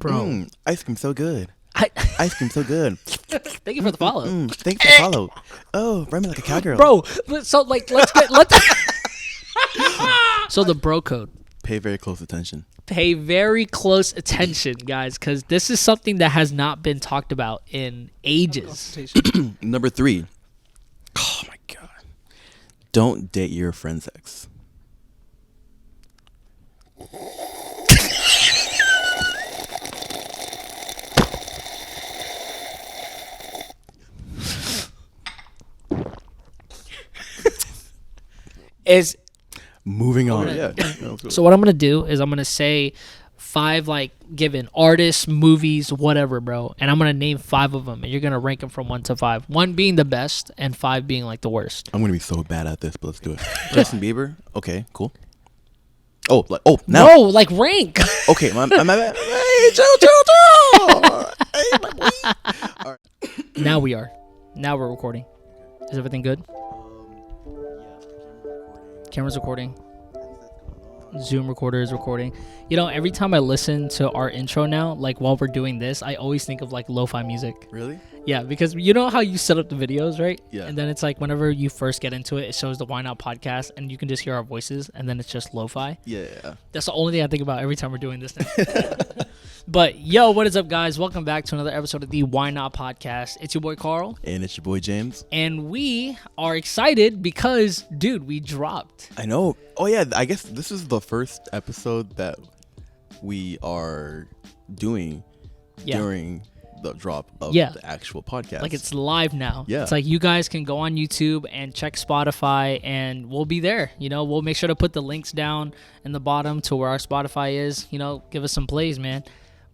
Bro. Ice cream so good. I, Ice cream so good. thank you for the follow. Thank you for the follow. Oh, run me like a cowgirl. Bro, so like let's So the bro code. Pay very close attention. Pay very close attention, guys, because this is something that has not been talked about in ages. Number 3. Oh my god. Don't date your friend's ex. Is Moving on. Okay. Yeah. So what I'm gonna do is I'm gonna say 5 like given artists, movies, whatever, bro, and I'm gonna name 5 of them, and you're gonna rank them from 1 to 5. 1 being the best, and 5 being like the worst. I'm gonna be so bad at this, but let's do it. Justin Bieber. Okay, cool. Now. No, like rank. Okay, my bad. Hey, chill. Hey, my boy. All right. Now we're recording. Is everything good? Camera's recording. Zoom recorder is recording. You know, every time I listen to our intro now, like while we're doing this, I always think of like lo-fi music. Really? Yeah, because you know how you set up the videos, right? Yeah. And then it's like whenever you first get into it, it shows the Why Not podcast, and you can just hear our voices, and then it's just lo-fi. Yeah. That's the only thing I think about every time we're doing this now. But yo, what is up, guys? Welcome back to another episode of the Why Not podcast. It's your boy Carl. And it's your boy James. And we are excited because, dude, we dropped. I know. Oh yeah, I guess this is the first episode that we are doing during the drop of the actual podcast. Like it's live now. Yeah. It's like you guys can go on YouTube and check Spotify, and we'll be there. You know, we'll make sure to put the links down in the bottom to where our Spotify is. You know, give us some plays, man.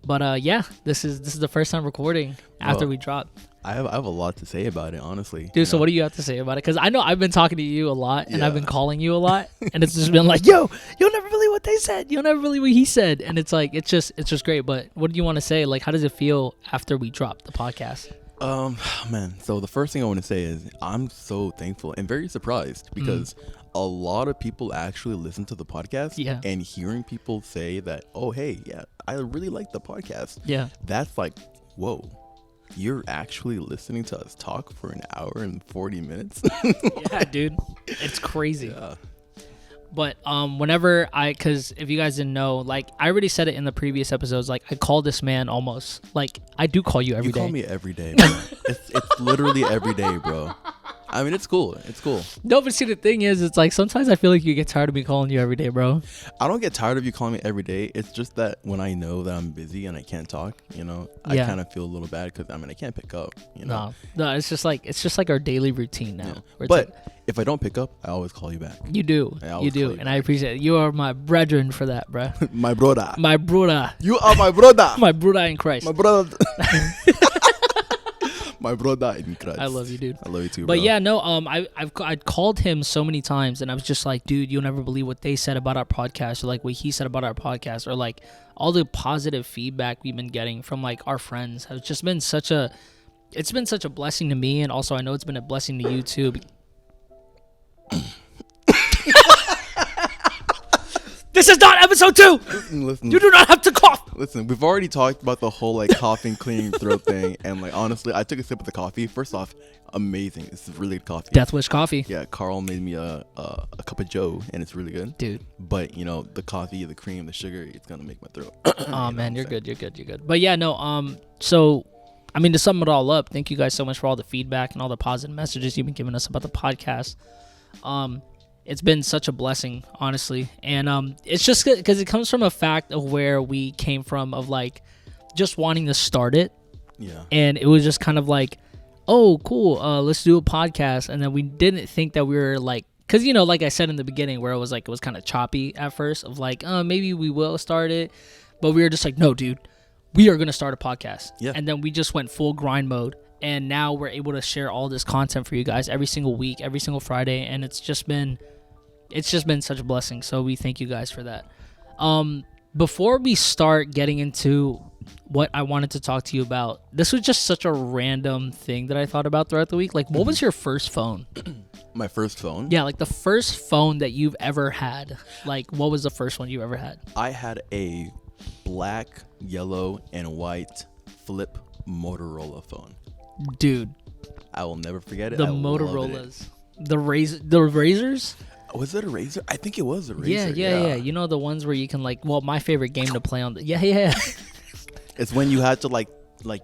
But yeah, this is the first time recording after we drop. I have a lot to say about it, honestly. Dude, so what do you have to say about it? Because I know I've been talking to you a lot, and I've been calling you a lot, and it's just been like, yo, you'll never believe what they said. You'll never believe what he said. And it's like, it's just great. But what do you want to say? Like, how does it feel after we dropped the podcast? Man, so the first thing I want to say is I'm so thankful and very surprised because a lot of people actually listen to the podcast. Yeah. And hearing people say that, oh, hey, yeah, I really like the podcast. Yeah. That's like, whoa. You're actually listening to us talk for an hour and 40 minutes? Yeah, dude. It's crazy. Yeah. But whenever because if you guys didn't know, like I already said it in the previous episodes, like I call this man almost, like I do call you every day. You call me every day, bro. It's literally every day, bro. I mean, it's cool. It's cool. No, but see, the thing is, it's like sometimes I feel like you get tired of me calling you every day, bro. I don't get tired of you calling me every day. It's just that when I know that I'm busy and I can't talk, I kind of feel a little bad because I can't pick up. No, it's just like our daily routine now. Yeah. But if I don't pick up, I always call you back. You do, and I appreciate it. You are my brethren for that, bro. My brother. My brother. You are my brother. My brother in Christ. My brother. My brother in Christ. I love you, dude. I love you too, bro. But yeah, no, I'd called him so many times, and I was just like, dude, you'll never believe what they said about our podcast, or like what he said about our podcast, or like all the positive feedback we've been getting from like our friends has just been such a blessing to me, and also I know it's been a blessing to you too. This is not episode 2. Listen. You do not have to cough. Listen, we've already talked about the whole like coughing, clearing throat thing, and like honestly, I took a sip of the coffee. First off, amazing. It's really good coffee. Death Wish coffee. Yeah, Carl made me a cup of Joe, and it's really good, dude. But the coffee, the cream, the sugar, it's gonna make my throat. Oh man, you're good. But yeah, no. So, I mean, to sum it all up, thank you guys so much for all the feedback and all the positive messages you've been giving us about the podcast. It's been such a blessing, honestly. And it's just because it comes from a fact of where we came from, of like just wanting to start it. Yeah. And it was just kind of like, oh, cool, let's do a podcast. And then we didn't think that we were like, because, like I said in the beginning, where it was kind of choppy at first of like, maybe we will start it. But we were just like, no, dude, we are going to start a podcast. Yeah. And then we just went full grind mode. And now we're able to share all this content for you guys every single week, every single Friday. And it's just been such a blessing. So we thank you guys for that. Before we start getting into what I wanted to talk to you about, this was just such a random thing that I thought about throughout the week. Like, what was your first phone? My first phone? Yeah, like the first phone that you've ever had. Like, what was the first one you ever had? I had a black, yellow, and white flip Motorola phone. Dude, I will never forget it. The Motorola's, the razors. Was it a razor? I think it was a razor. Yeah. You know the ones where you can my favorite game to play on the yeah. It's when you had to like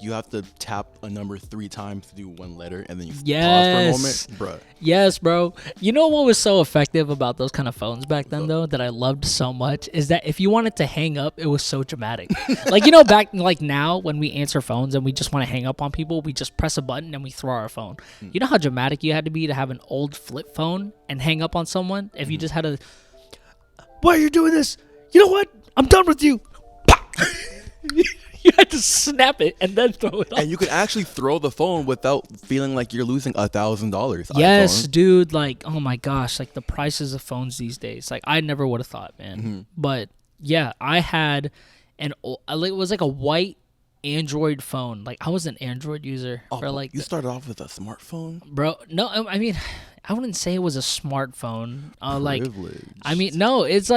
you have to tap a number 3 times to do one letter, and then you pause for a moment, bro. Yes, bro. You know what was so effective about those kind of phones back then, though, that I loved so much, is that if you wanted to hang up, it was so dramatic. Back now when we answer phones and we just want to hang up on people, we just press a button and we throw our phone. You know how dramatic you had to be to have an old flip phone and hang up on someone? If you just had a, why are you doing this? You know what? I'm done with you. You had to snap it and then throw it off. And you could actually throw the phone without feeling like you're losing $1,000. Yes, iPhone. dude. Oh my gosh. The prices of phones these days. I never would have thought, man. Mm-hmm. But yeah, I had it was like a white Android phone. I was an Android user. You started off with a smartphone? Bro, no, I mean, I wouldn't say it was a smartphone. No, it's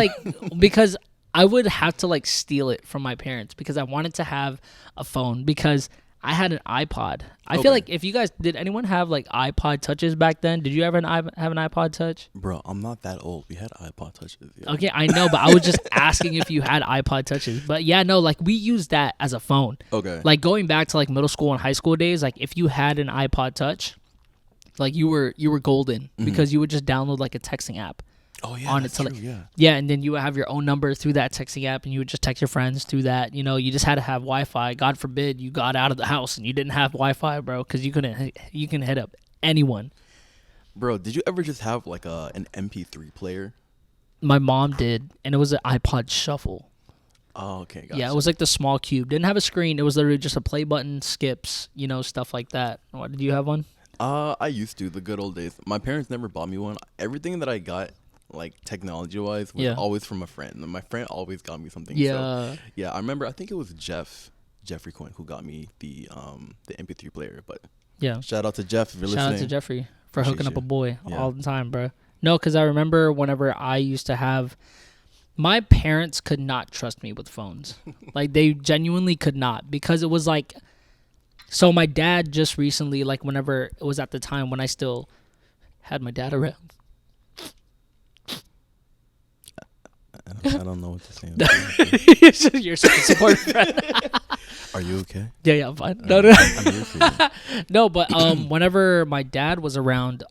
because I would have to steal it from my parents because I wanted to have a phone because I had an iPod. I feel like if you guys, did anyone have iPod touches back then? Did you ever have an iPod touch? Bro, I'm not that old. We had iPod touches. Yeah. Okay, I know, but I was just asking if you had iPod touches. But yeah, no, we used that as a phone. Okay. Going back to middle school and high school days, if you had an iPod touch, you were golden because you would just download a texting app. Oh yeah, that's true, yeah, and then you would have your own number through that texting app, and you would just text your friends through that. You just had to have Wi-Fi. God forbid you got out of the house and you didn't have Wi-Fi, bro, because you can hit up anyone. Bro, did you ever just have an MP3 player? My mom did, and it was an iPod Shuffle. Oh, okay, gotcha. Yeah, it was the small cube. Didn't have a screen. It was literally just a play button, skips, stuff like that. What, did you have one? I used to, the good old days. My parents never bought me one. Everything that I got, technology-wise, was always from a friend. And my friend always got me something. Yeah. So, yeah, I remember, I think it was Jeffrey Coyne, who got me the MP3 player. But yeah, shout out to Jeff if you're listening. Shout out to Jeffrey for hooking up a boy all the time, bro. No, because I remember whenever I used to have... My parents could not trust me with phones. They genuinely could not, because it was so my dad just recently, whenever it was at the time when I still had my dad around. I don't know what to say. You're such a supportive friend. Are you okay? Yeah, I'm fine. No. I'm here for you. No, but whenever my dad was around,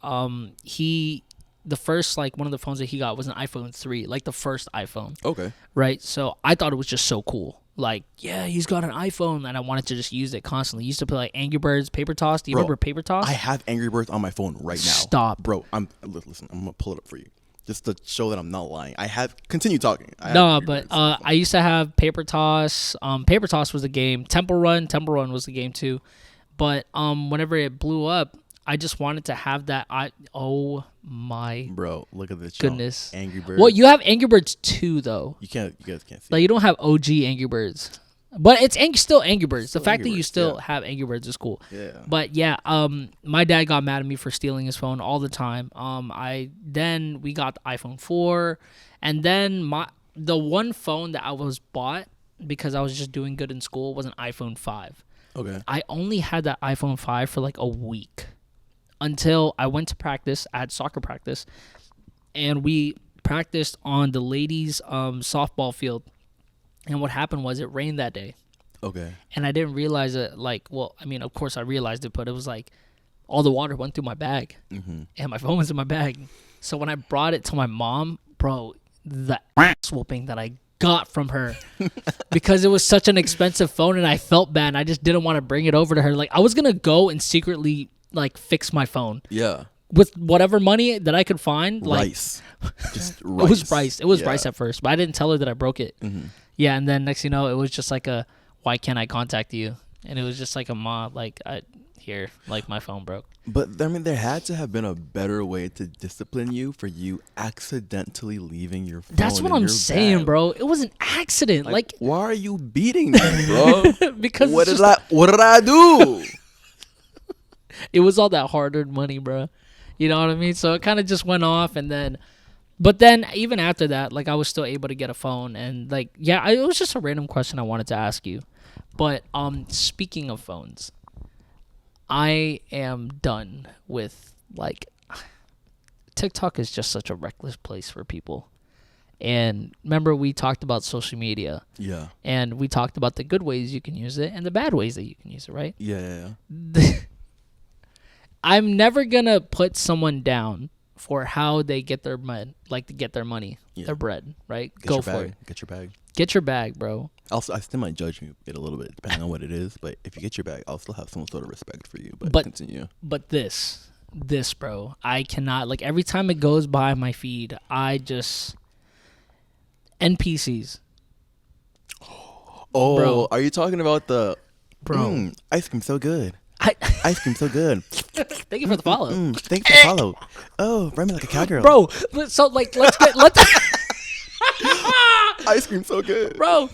the first one of the phones that he got was an iPhone 3, the first iPhone. Okay. Right. So I thought it was just so cool. Yeah, he's got an iPhone, and I wanted to just use it constantly. Used to play Angry Birds, Paper Toss. Do you remember Paper Toss? I have Angry Birds on my phone right now. Stop, bro. Listen. I'm gonna pull it up for you, just to show that I'm not lying. I have. Continue talking. I used to have Paper Toss. Paper Toss was the game. Temple Run was the game too. But whenever it blew up, I just wanted to have that. Oh my! Bro, look at this. Goodness. Angry Birds. Well, you have Angry Birds 2 though. You guys can't see. You don't have OG Angry Birds, but it's still Angry Birds. The fact that you still have Angry Birds is cool. Yeah. But yeah, my dad got mad at me for stealing his phone all the time. Then we got the iPhone 4, and then the one phone that I was bought because I was just doing good in school was an iPhone 5. Okay. I only had that iPhone 5 for a week. Until I went to practice. I had soccer practice, and we practiced on the ladies' softball field. And what happened was it rained that day. Okay. And I didn't realize it. Of course I realized it, but it was all the water went through my bag, and my phone was in my bag. So when I brought it to my mom, bro, the ass whooping that I got from her because it was such an expensive phone, and I felt bad. And I just didn't want to bring it over to her. I was gonna go and secretly fix my phone. Yeah. With whatever money that I could find. Rice. Just rice. It was rice. It was rice at first, but I didn't tell her that I broke it. Mm-hmm. Yeah, and then next you know, it was just why can't I contact you? And it was just a ma, my phone broke. But I mean, there had to have been a better way to discipline you for you accidentally leaving your phone. That's what I'm saying, bro. It was an accident. Why are you beating me, bro? Because what did I do? It was all that hard-earned money, bro. You know what I mean? So it kind of just went off, and then But then even after that, like I was still able to get a phone, and like it was just a random question I wanted to ask you. But speaking of phones, I am done with like TikTok is just such a reckless place for people. And remember we talked about social media. Yeah. And we talked about the good ways you can use it and the bad ways that you can use it, right? Yeah. I'm never gonna put someone down for how they get their money, their bread, right? Go for it. Get your bag. Get your bag, bro. Also, I still might judge you a little bit depending on what it is, but if you get your bag, I'll still have some sort of respect for you. But continue. But this, bro, I cannot. Like every time it goes by my feed, I just NPCs. Oh, bro. Are you talking about the ice cream so good? Ice cream so good. Thank you for the follow. Thank you for the follow. Oh, run me like a cowgirl, bro. So like, let's ice cream so good, bro.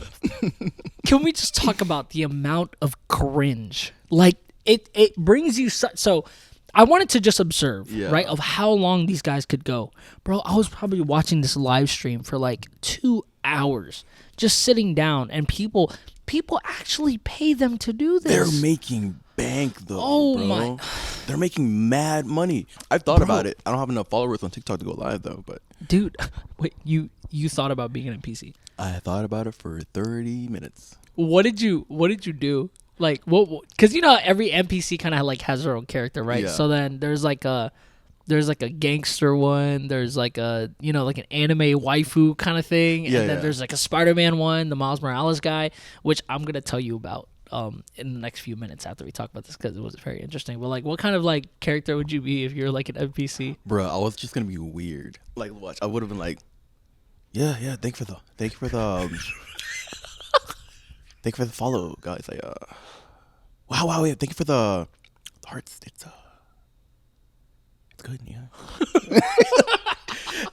Can we just talk about the amount of cringe? Like it brings you so. I wanted to just observe, right, of how long these guys could go, bro. I was probably watching this live stream for like 2 hours, just sitting down, and people actually pay them to do this. They're making bank though. My! They're making mad money. I've thought about it. I don't have enough followers on TikTok to go live though, but dude, wait, you thought about being an NPC? I thought about it for 30 minutes. What did you do? Like, what? Because you know every NPC kind of like has their own character, right? Yeah. So then there's like a gangster one. There's like a like an anime waifu kind of thing, and then there's like a Spider-Man one, the Miles Morales guy, which I'm gonna tell you about in the next few minutes after we talk about this because it was very interesting. But like, what kind of like character would you be if you're like an NPC? Bro, I was just gonna be weird. Like, watch, I would have been like, yeah. Thank you for the thank you for the follow, guys. Wow, yeah. Thank you for the hearts. It's good, yeah.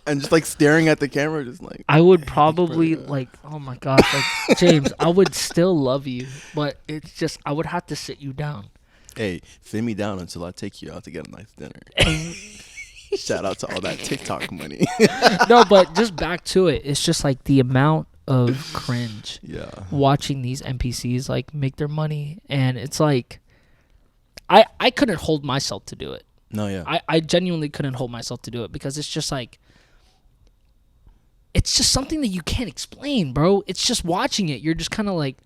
And just like staring at the camera, just like I would probably like, oh my gosh, like James, I would still love you, but it's just I would have to sit you down. Hey, sit me down until I take you out to get a nice dinner. Shout out to all that TikTok money. No, but just back to it. It's just like the amount of cringe watching these NPCs like make their money, and it's like I couldn't hold myself to do it. No, yeah. I genuinely couldn't hold myself to do it because it's just like it's just something that you can't explain, bro. It's just watching it. You're just kind of like,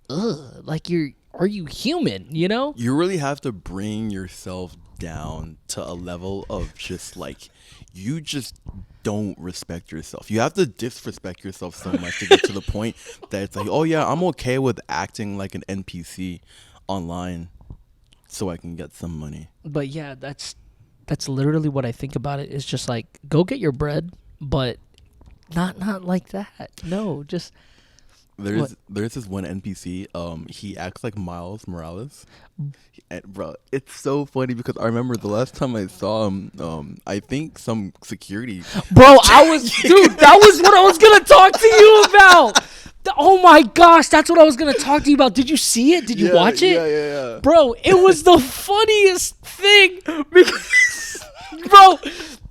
ugh, like are you human, you know? You really have to bring yourself down to a level of just like you just don't respect yourself. You have to disrespect yourself so much to get to the point that it's like, oh yeah, I'm okay with acting like an NPC online so I can get some money. But yeah, that's literally what I think about it. It's just like, go get your bread, but not like that. No, just there's this one NPC. He acts like Miles Morales. And bro, it's so funny because I remember the last time I saw him, I think some security. Bro, that was what I was gonna talk to you about. Oh my gosh, that's what I was gonna talk to you about. Did you see it? Did you watch it? Yeah. Bro, it was the funniest thing because, bro,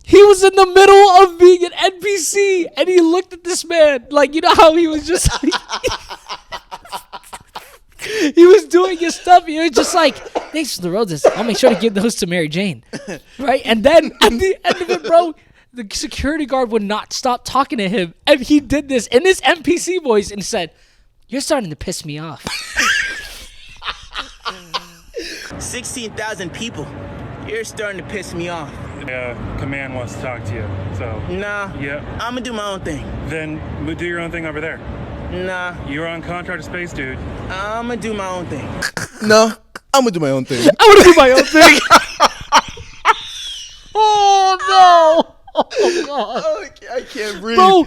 he was in the middle of being an NPC and he looked at this man like, you know how he was just like, he was doing his stuff. He was just like, thanks for the roses. I'll make sure to give those to Mary Jane. Right? And then at the end of it, bro, the security guard would not stop talking to him. And he did this in his NPC voice and said, you're starting to piss me off. 16,000 people. You're starting to piss me off. Command wants to talk to you, so... Nah. Yeah. I'm gonna do my own thing. Then do your own thing over there. Nah. You're on contract to space, dude. I'm gonna do my own thing. No, I'm gonna do my own thing. I'm gonna do my own thing. Oh, no. Oh, God. Oh, I can't breathe. Bro,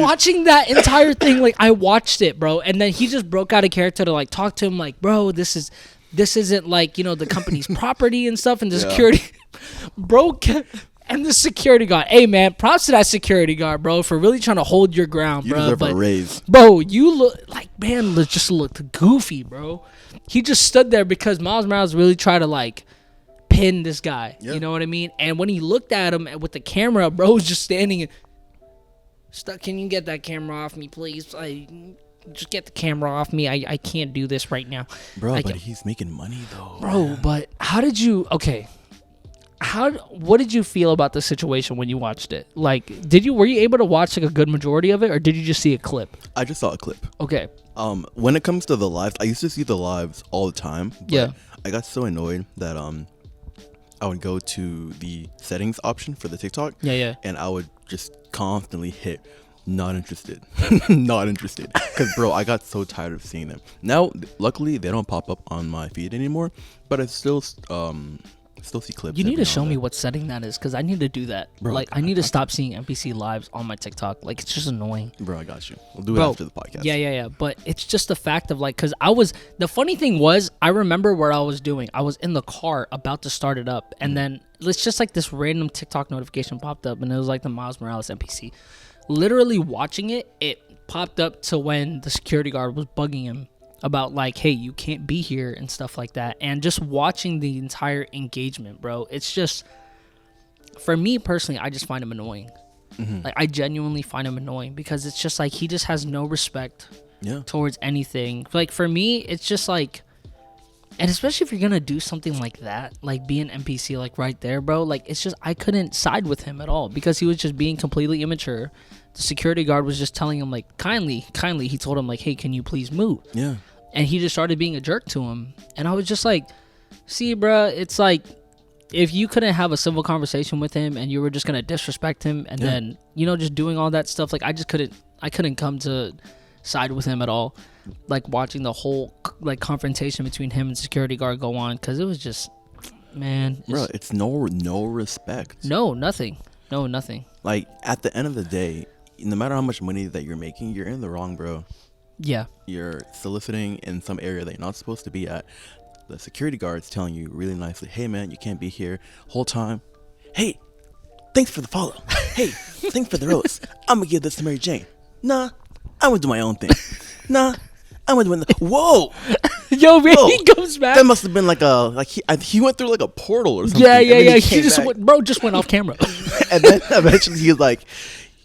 watching that entire thing, like, I watched it, bro, and then he just broke out a character to, like, talk to him, like, bro, this isn't, like, you know, the company's property and stuff, and the security... Bro, and the security guard. Hey, man, props to that security guard, bro, for really trying to hold your ground, bro. You deserve a raise. Bro, you look like, man, just looked goofy, bro. He just stood there because Miles Morales really tried to, like, pin this guy. Yeah. You know what I mean? And when he looked at him with the camera, bro was just standing. Can you get that camera off me, please? Just get the camera off me. I can't do this right now. Bro, but he's making money though. Bro, man. but how did you? Okay. What did you feel about the situation when you watched it? Like, were you able to watch like a good majority of it, or did you just see a clip? I just saw a clip. Okay. When it comes to the lives, I used to see the lives all the time. But Yeah. I got so annoyed that I would go to the settings option for the TikTok. Yeah. And I would just constantly hit not interested, not interested. Because bro, I got so tired of seeing them. Now, luckily, they don't pop up on my feed anymore. But I still see clips. You need every to now show and me then. w's setting that is, because I need to do that. Bro, like, I need to stop seeing NPC lives on my TikTok. Like, it's just annoying. Bro, I got you. We'll do it Bro, after the podcast. Yeah. But it's just the fact of like, because the funny thing was, I remember what I was doing. I was in the car about to start it up, and then it's just like this random TikTok notification popped up, and it was like the Miles Morales NPC. Literally watching it, it popped up to when the security guard was bugging him about like, hey, you can't be here and stuff like that. And just watching the entire engagement, bro, it's just, for me personally, I just find him annoying. Like, I genuinely find him annoying because it's just like he just has no respect towards anything. Like, for me, it's just like, and especially if you're gonna do something like that, like be an NPC like right there, bro, like it's just, I couldn't side with him at all because he was just being completely immature. The security guard was just telling him like, kindly, he told him like, hey, can you please move? Yeah. And he just started being a jerk to him. And I was just like, see, bro, it's like, if you couldn't have a civil conversation with him and you were just going to disrespect him and then, just doing all that stuff, like, I couldn't come to side with him at all. Like, watching the whole, like, confrontation between him and security guard go on, because it was just, man. Bro, it's no respect. No, nothing. No, nothing. Like, at the end of the day, no matter how much money that you're making, you're in the wrong, bro. Yeah. You're soliciting in some area that you're not supposed to be at. The security guard's telling you really nicely, hey man, you can't be here whole time. Hey, thanks for the follow. Hey, thanks for the rose. I'm gonna give this to Mary Jane. Nah, I'm gonna do my own thing. Nah, I'm gonna do whoa. Yo, man, Whoa. he comes back. That must have been like he went through like a portal or something. Yeah. and then He came just back. went, just went off camera. And then eventually he was like,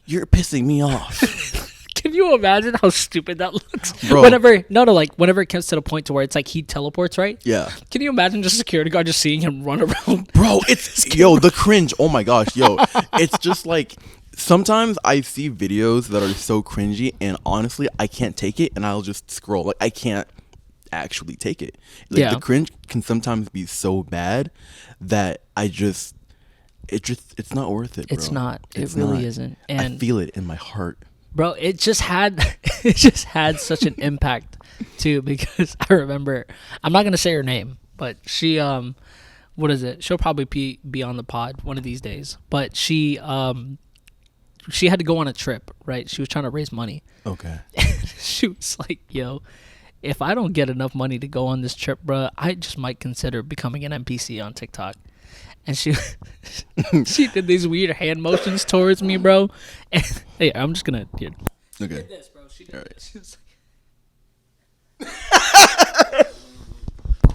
you're pissing me off. Can you imagine how stupid that looks? Bro. Whenever it comes to the point to where it's like he teleports, right? Yeah. Can you imagine just a security guard just seeing him run around? Bro, it's the cringe. Oh my gosh, it's just like sometimes I see videos that are so cringy, and honestly, I can't take it, and I'll just scroll. Like, I can't actually take it. Like, the cringe can sometimes be so bad that it's not worth it, bro. It's not. It's it really not. isn't. I And feel it in my heart. bro, it just had such an impact too, because I remember, I'm not gonna say her name, but she what is it? She'll probably be on the pod one of these days. But she had to go on a trip, right? She was trying to raise money. Okay. She was like, yo, if I don't get enough money to go on this trip, bro, I just might consider becoming an NPC on TikTok. And she did these weird hand motions towards me, bro. And, hey, I'm just gonna Okay. this, bro. She did All right. this. She was like,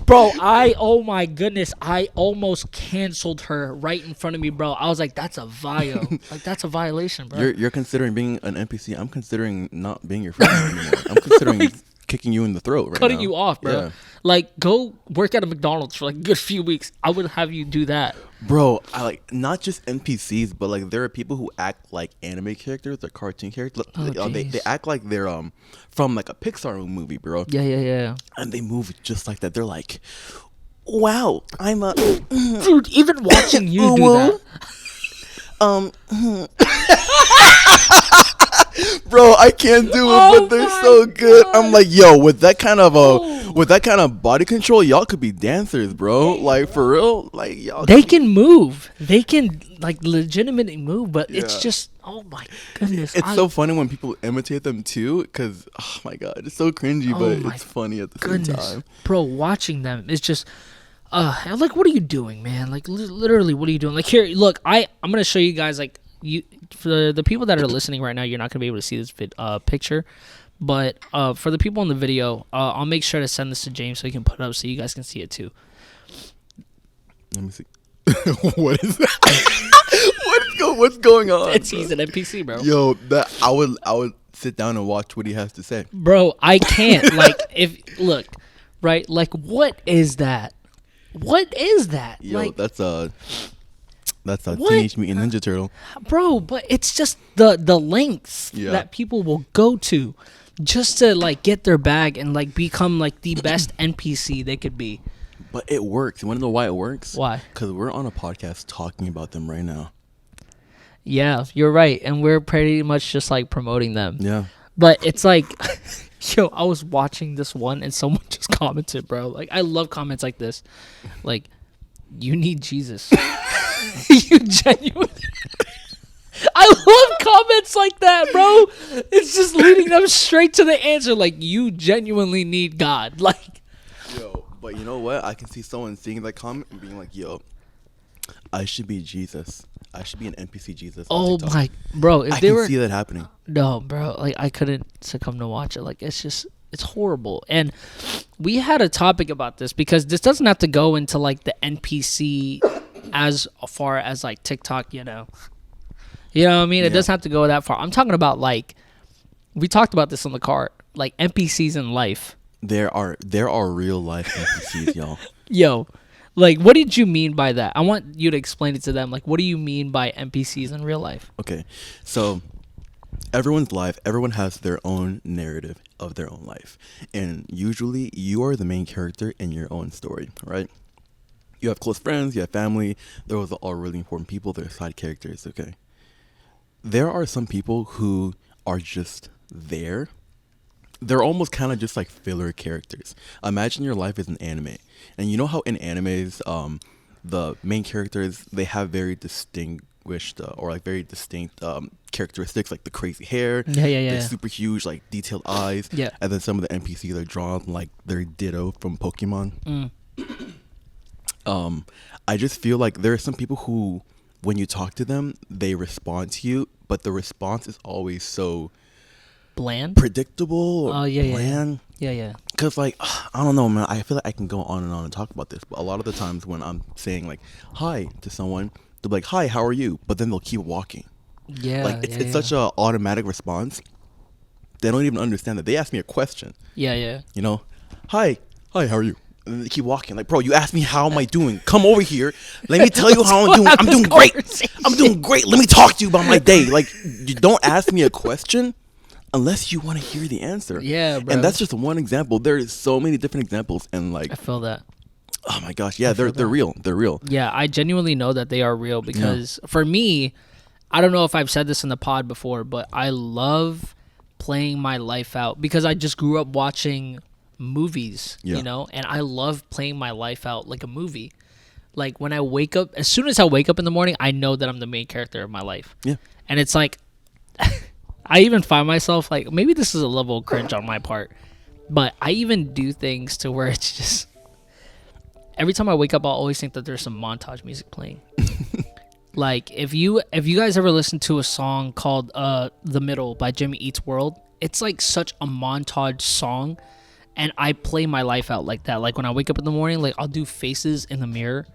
bro, oh my goodness, I almost canceled her right in front of me, bro. I was like, that's a like, that's a violation, bro. You're considering being an NPC. I'm considering not being your friend anymore. I'm considering kicking you in the throat right Cutting now. you off, bro. Yeah. Like, go work at a McDonald's for like a good few weeks. I would have you do that. Bro, I like not just NPCs, but like there are people who act like anime characters or cartoon characters. They jeez. act like they're from like a Pixar movie, bro. Yeah. And they move just like that. They're like, wow, I'm a Dude, even watching you do that. bro, I can't do it, Oh but they're my so good. God. I'm like, yo, with that kind of body control, y'all could be dancers, bro. Like for real, like y'all. They can move. They can like legitimately move, but it's Yeah. just, oh my goodness. It's so funny when people imitate them too, because oh my god, it's so cringy, Oh but my it's funny at the same time. Bro, watching them is just I'm like, what are you doing, man? Like literally, what are you doing? Like, here, look, I'm gonna show you guys, like, you, for the people that are listening right now, you're not gonna be able to see this picture, but for the people in the video, I'll make sure to send this to James so he can put it up so you guys can see it too. Let me see. What is that? What's going on? He's an NPC, bro. Yo, that I would sit down and watch what he has to say. Bro, I can't. Like, right? Like, what is that? What is that? Yo, like, that's a what? Teenage Mutant Ninja Turtle. Bro, but it's just the lengths that people will go to just to like get their bag and like become like the best NPC they could be. But it works. You want to know why it works? Why? Because we're on a podcast talking about them right now. Yeah, you're right, and we're pretty much just like promoting them. Yeah. But it's like, yo, I was watching this one and someone just commented, bro. Like, I love comments like this. Like, you need Jesus. You genuine. I love comments like that, bro. It's just leading them straight to the answer. Like, you genuinely need God. Like, Yo, but you know what? I can see someone seeing that comment and being like, yo, I should be Jesus. I should be an NPC Jesus. oh my, bro. If I they can were, see that happening. no, bro. Like, I couldn't succumb to watch it. Like, it's horrible. And we had a topic about this because this doesn't have to go into like the NPC as far as like TikTok, you know. You know what I mean? It doesn't have to go that far. I'm talking about like, we talked about this in the car, like NPCs in life. There are real life NPCs, y'all. Yo, like, what did you mean by that? I want you to explain it to them. Like, what do you mean by NPCs in real life? Okay, so everyone has their own narrative of their own life, and usually you are the main character in your own story, right? You have close friends, you have family. Those are all really important people. They're side characters, okay? There are some people who are just there. They're almost kind of just like filler characters. Imagine your life is an anime. And you know how in animes, the main characters, they have very distinguished or like very distinct characteristics, like the crazy hair, the super huge, like detailed eyes. Yeah. And then some of the NPCs are drawn like they're Ditto from Pokemon. I just feel like there are some people who, when you talk to them, they respond to you, but the response is always so Bland? predictable or Oh, yeah, bland. Yeah. Because, like, I don't know, man. I feel like I can go on and talk about this, but a lot of the times when I'm saying, like, hi to someone, they'll be like, hi, how are you? But then they'll keep walking. Yeah. Like, it's such a automatic response. They don't even understand that. They ask me a question. Yeah. You know, hi, how are you? And then they keep walking. Like, bro, you asked me how am I doing? Come over here. Let me tell you how I'm doing. I'm doing great. I'm doing great. Let me talk to you about my day. Like, you don't ask me a question unless you want to hear the answer. Yeah, bro. And that's just one example. There is so many different examples, and like, I feel that. oh my gosh, yeah, they're real. They're real. Yeah, I genuinely know that they are real because for me, I don't know if I've said this in the pod before, but I love playing my life out because I just grew up watching movies, you know, and I love playing my life out like a movie. Like when I wake up, as soon as I wake up in the morning, I know that I'm the main character of my life. Yeah. And it's like, I even find myself like, maybe this is a level of cringe on my part, but I even do things to where it's just, every time I wake up, I'll always think that there's some montage music playing. Like if you guys ever listen to a song called The Middle by Jimmy Eats World, it's like such a montage song. And I play my life out like that. Like when I wake up in the morning, like I'll do faces in the mirror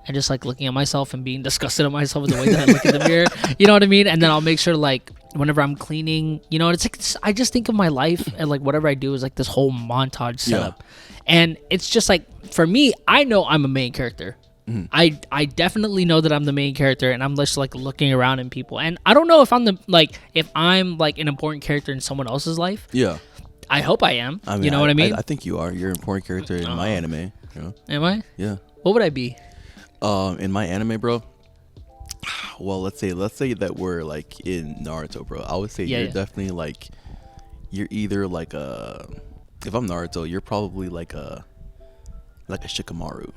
and just like looking at myself and being disgusted at myself with the way that I look in the mirror. You know what I mean? And then I'll make sure like whenever I'm cleaning, you know, it's like I just think of my life and like whatever I do is like this whole montage setup. And it's just like for me, I know I'm a main character. I definitely know that I'm the main character and I'm just like looking around in people. And I don't know if I'm an important character in someone else's life. Yeah. I hope I am. I mean, you know what I mean? I think you are. You're an important character in my anime. You know? Am I? Yeah. What would I be? In my anime, bro. Well, let's say that we're like in Naruto, bro. I would say you're definitely like, you're either like a. If I'm Naruto, you're probably like a Shikamaru.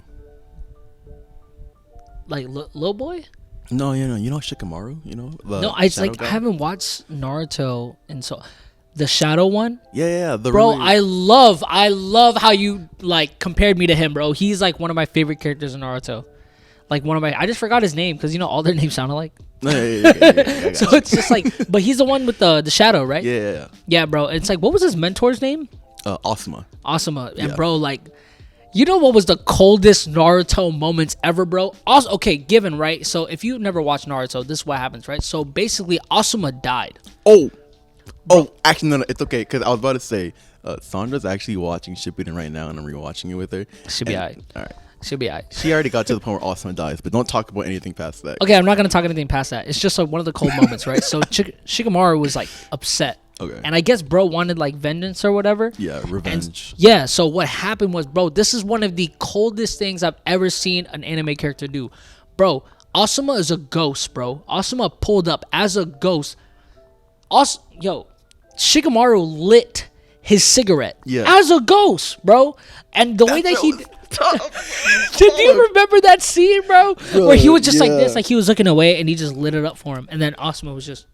Like little boy? No, you know Shikamaru. You know. No, it's like guy? I haven't watched Naruto, and so the shadow one. Yeah. Bro, I love how you like compared me to him, bro. He's like one of my favorite characters in Naruto. Like I just forgot his name because you know all their names sound alike. Yeah, so it's just like, but he's the one with the shadow, right? Yeah. Yeah, bro. It's like, what was his mentor's name? Asuma. And bro, like, You know what was the coldest Naruto moments ever, bro? Also, okay, given, right? So if you never watched Naruto, this is what happens, right? So basically, Asuma died. Oh, actually, no, it's okay. Because I was about to say, Sandra's actually watching Shippuden right now, and I'm rewatching it with her. Should be alright. All right. Should be alright. She already got to the point where Asuma dies, but don't talk about anything past that. Okay, I'm not gonna talk anything past that. It's just like one of the cold moments, right? So Shikamaru was like upset. Okay. And I guess bro wanted like vengeance or whatever. Yeah, revenge. And, yeah, so what happened was, bro, this is one of the coldest things I've ever seen an anime character do. Bro, Asuma is a ghost, bro. Asuma pulled up as a ghost. Shikamaru lit his cigarette as a ghost, bro. And the way that he... Did you remember that scene, bro? Where he was just like this, like he was looking away and he just lit it up for him. And then Asuma was just...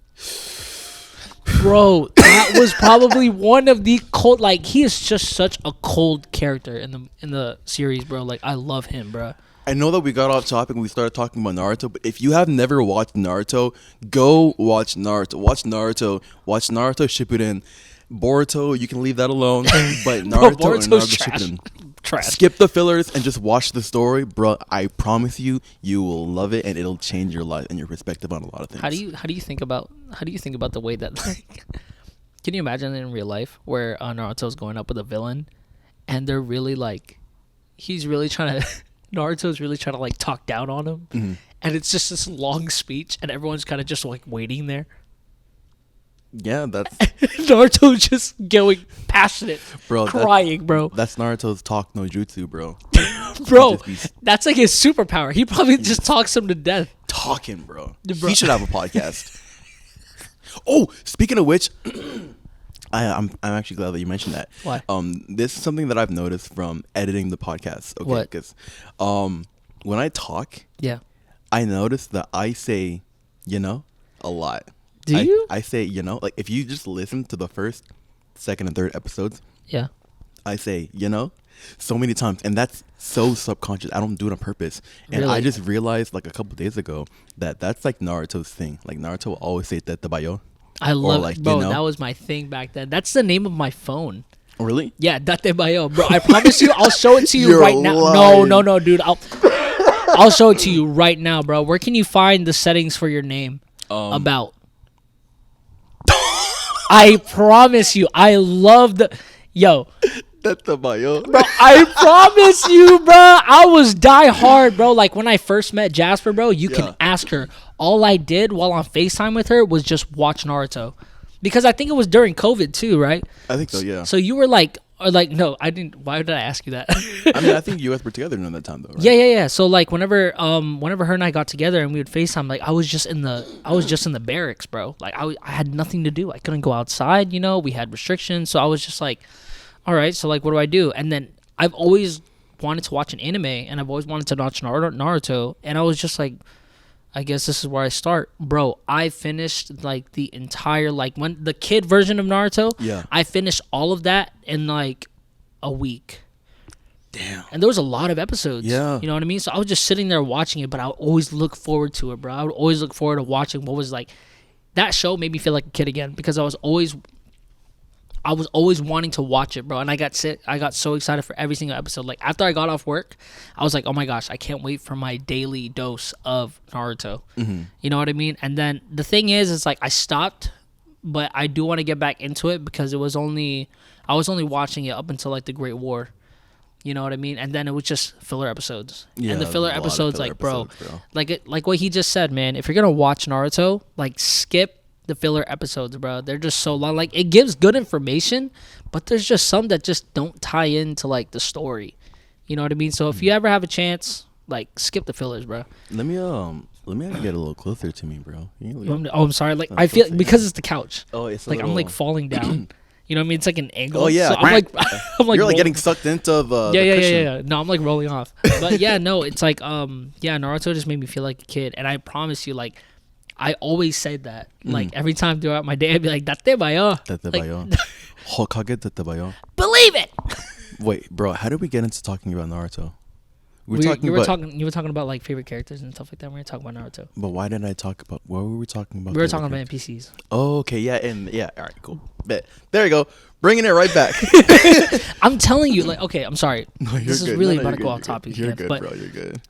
Bro, that was probably one of the cold. Like, he is just such a cold character in the series, bro. Like, I love him, bro. I know that we got off topic and we started talking about Naruto, but if you have never watched Naruto, go watch Naruto. Watch Naruto Shippuden. Boruto, you can leave that alone. But Naruto and Naruto trash. Shippuden. Trash. Skip the fillers and just watch the story, bro. I promise you, you will love it and it'll change your life and your perspective on a lot of things. How do you think about the way that like, can you imagine it in real life where Naruto's going up with a villain and they're really like, he's really trying to Naruto's really trying to like talk down on him, and it's just this long speech and everyone's kind of just like waiting there. Yeah, that's Naruto's just going passionate, bro, crying, bro. That's Naruto's talk no jutsu, bro. Bro, that's like his superpower. He probably just talks him to death. Talking, bro. Bro. He should have a podcast. Oh, speaking of which, I'm actually glad that you mentioned that. Why? This is something that I've noticed from editing the podcast. Okay, What? because when I talk, Yeah. I notice that I say, a lot. Do you? I say, like if you just listen to the first, second, and third episodes, Yeah. I say, so many times, and that's so subconscious. I don't do it on purpose, and Really? I just realized like a couple days ago that that's like Naruto's thing. Like Naruto will always say "Tete-bayo." I love like, it, bro. That was my thing back then. That's the name of my phone. Oh, really? Yeah, Date Bayo, bro. I promise you, I'll show it to you You're right now. lying. No, dude. I'll show it to you right now, bro. Where can you find the settings for your name? About. I promise you, I love the Tete-bayo. bro. I promise you, bro. I was die hard, bro. Like when I first met Jasper, bro. You can ask her. All I did while on FaceTime with her was just watch Naruto, because I think it was during COVID too, right? I think so. Yeah. So you were like, no, I didn't. Why did I ask you that? I mean, I think you guys were together during that time, though, right? Yeah. So like whenever her and I got together and we would FaceTime, like I was just in the barracks, bro. Like I had nothing to do. I couldn't go outside. We had restrictions, so I was just like, all right. So like, what do I do? And then I've always wanted to watch an anime, and I've always wanted to watch Naruto, and I was just like, I guess this is where I start, bro. I finished like the entire when the kid version of Naruto. Yeah. I finished all of that in like a week. Damn. And there was a lot of episodes. Yeah. You know what I mean? So I was just sitting there watching it, but I would always look forward to it, bro. I would always look forward to watching what was like. That show made me feel like a kid again, because I was always wanting to watch it, bro. And I got so excited for every single episode. Like after I got off work, I was like, oh my gosh, I can't wait for my daily dose of Naruto. Mm-hmm. You know what I mean? And then the thing is, it's like I stopped, but I do want to get back into it, because I was only watching it up until like the Great War. You know what I mean? And then it was just filler episodes. Yeah, and the filler a lot of episodes, filler like, bro, episodes, like what he just said, man. If you're gonna watch Naruto, like, skip the filler episodes, bro. They're just so long. Like, it gives good information, but there's just some that just don't tie into like the story. You know what I mean? So if you ever have a chance, like, skip the fillers, bro. Let me get a little closer to me, bro. Oh, I'm sorry. Like, I feel because it's the couch. Oh, it's like I'm like falling down. You know what I mean? It's like an angle. Oh yeah. So I'm like you're like rolling. getting sucked into the Yeah. No, I'm like rolling off. But yeah, no, it's like Naruto just made me feel like a kid, and I promise you, like, I always said that. Like every time throughout my day, I'd be like, "Date bayo." Tete-bayo. Hokage Tete-bayo. Believe it. Wait, bro, how did we get into talking about Naruto? You were talking about like favorite characters and stuff like that. We were talking about Naruto. But why didn't I talk about? What were we talking about? We were talking about NPCs. Oh, okay, yeah, and yeah, all right, cool. Bet. There you go, bringing it right back. I'm telling you, like, okay, I'm sorry. No, you're This is good. really No, about you're to go good, off topic. You're again, good, but bro. You're good.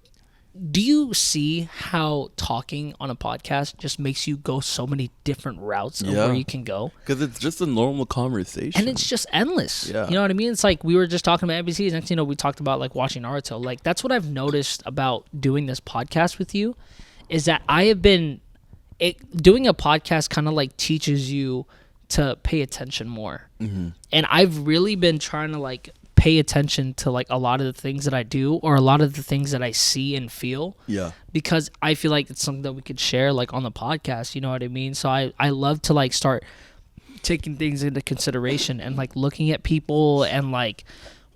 do you see how talking on a podcast just makes you go so many different routes of where you can go? Because it's just a normal conversation. And it's just endless. Yeah. You know what I mean? It's like we were just talking about NPCs. Next thing you know, we talked about like watching Naruto. Like that's what I've noticed about doing this podcast with you is that I have been doing a podcast kind of like teaches you to pay attention more. Mm-hmm. And I've really been trying to like pay attention to like a lot of the things that I do or a lot of the things that I see and feel. Yeah. Because I feel like it's something that we could share like on the podcast, you know what I mean? So I love to like start taking things into consideration and like looking at people and like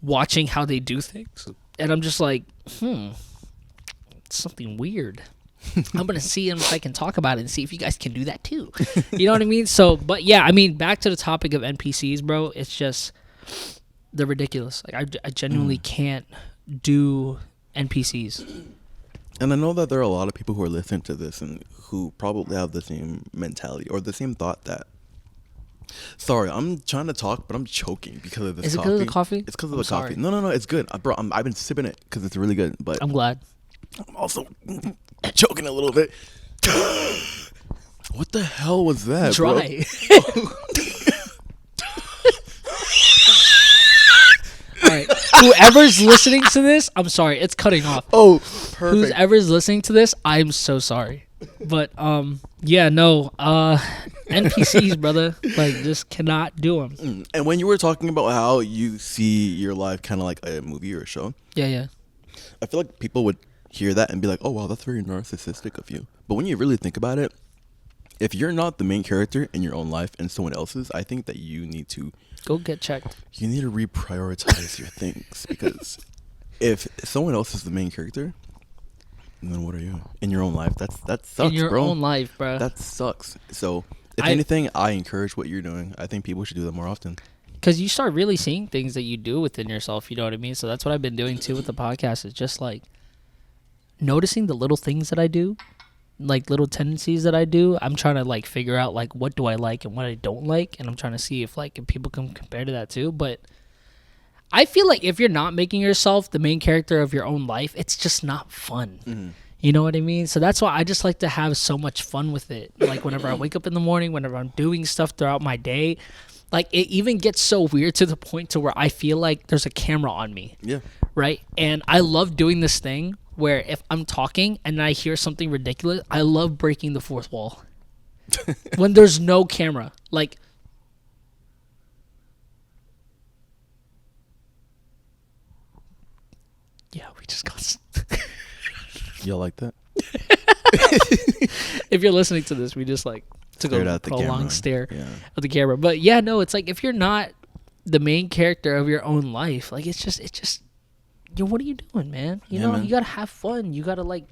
watching how they do things. And I'm just like, it's something weird. I'm going to see if I can talk about it and see if you guys can do that too. You know what I mean? So, but yeah, I mean, back to the topic of NPCs, bro. It's just, they're ridiculous. Like I genuinely can't do NPCs. And I know that there are a lot of people who are listening to this and who probably have the same mentality or the same thought that. Sorry, I'm trying to talk, but I'm choking because of this. Is it coffee. because of the coffee? It's because of I'm the coffee. sorry. No, it's good, bro. I've been sipping it because it's really good. But I'm glad. I'm also choking a little bit. What the hell was that, Dry. bro? All right. Whoever's listening to this, I'm sorry. It's cutting off. Oh, perfect. Whoever's listening to this, I'm so sorry. But yeah, no. NPCs, brother, like just cannot do them. And when you were talking about how you see your life kind of like a movie or a show, Yeah. I feel like people would hear that and be like, "Oh, wow, that's very narcissistic of you." But when you really think about it, if you're not the main character in your own life and someone else's, I think that you need to Go get checked. You need to reprioritize your things because if someone else is the main character, then what are you in your own life? That sucks, In your bro. own life, bro. That sucks. So, if anything, I encourage what you're doing. I think people should do that more often. Because you start really seeing things that you do within yourself, you know what I mean? So that's what I've been doing too with the podcast is just like noticing the little things that I do, like little tendencies that I do. I'm trying to like figure out like what do I like and what I don't like, and I'm trying to see if like if people can compare to that too. But I feel like if you're not making yourself the main character of your own life, it's just not fun. Mm-hmm. You know what I mean? So that's why I just like to have so much fun with it. Like whenever I wake up in the morning, whenever I'm doing stuff throughout my day, like it even gets so weird to the point to where I feel like there's a camera on me. Yeah. Right? And I love doing this thing where if I'm talking and I hear something ridiculous, I love breaking the fourth wall. When there's no camera. Like, yeah, we just got... Y'all like that? If you're listening to this, we just like took a long stare at the camera. But yeah, no, it's like if you're not the main character of your own life, like it's just yo, what are you doing, man? You know, man. You gotta have fun. You gotta like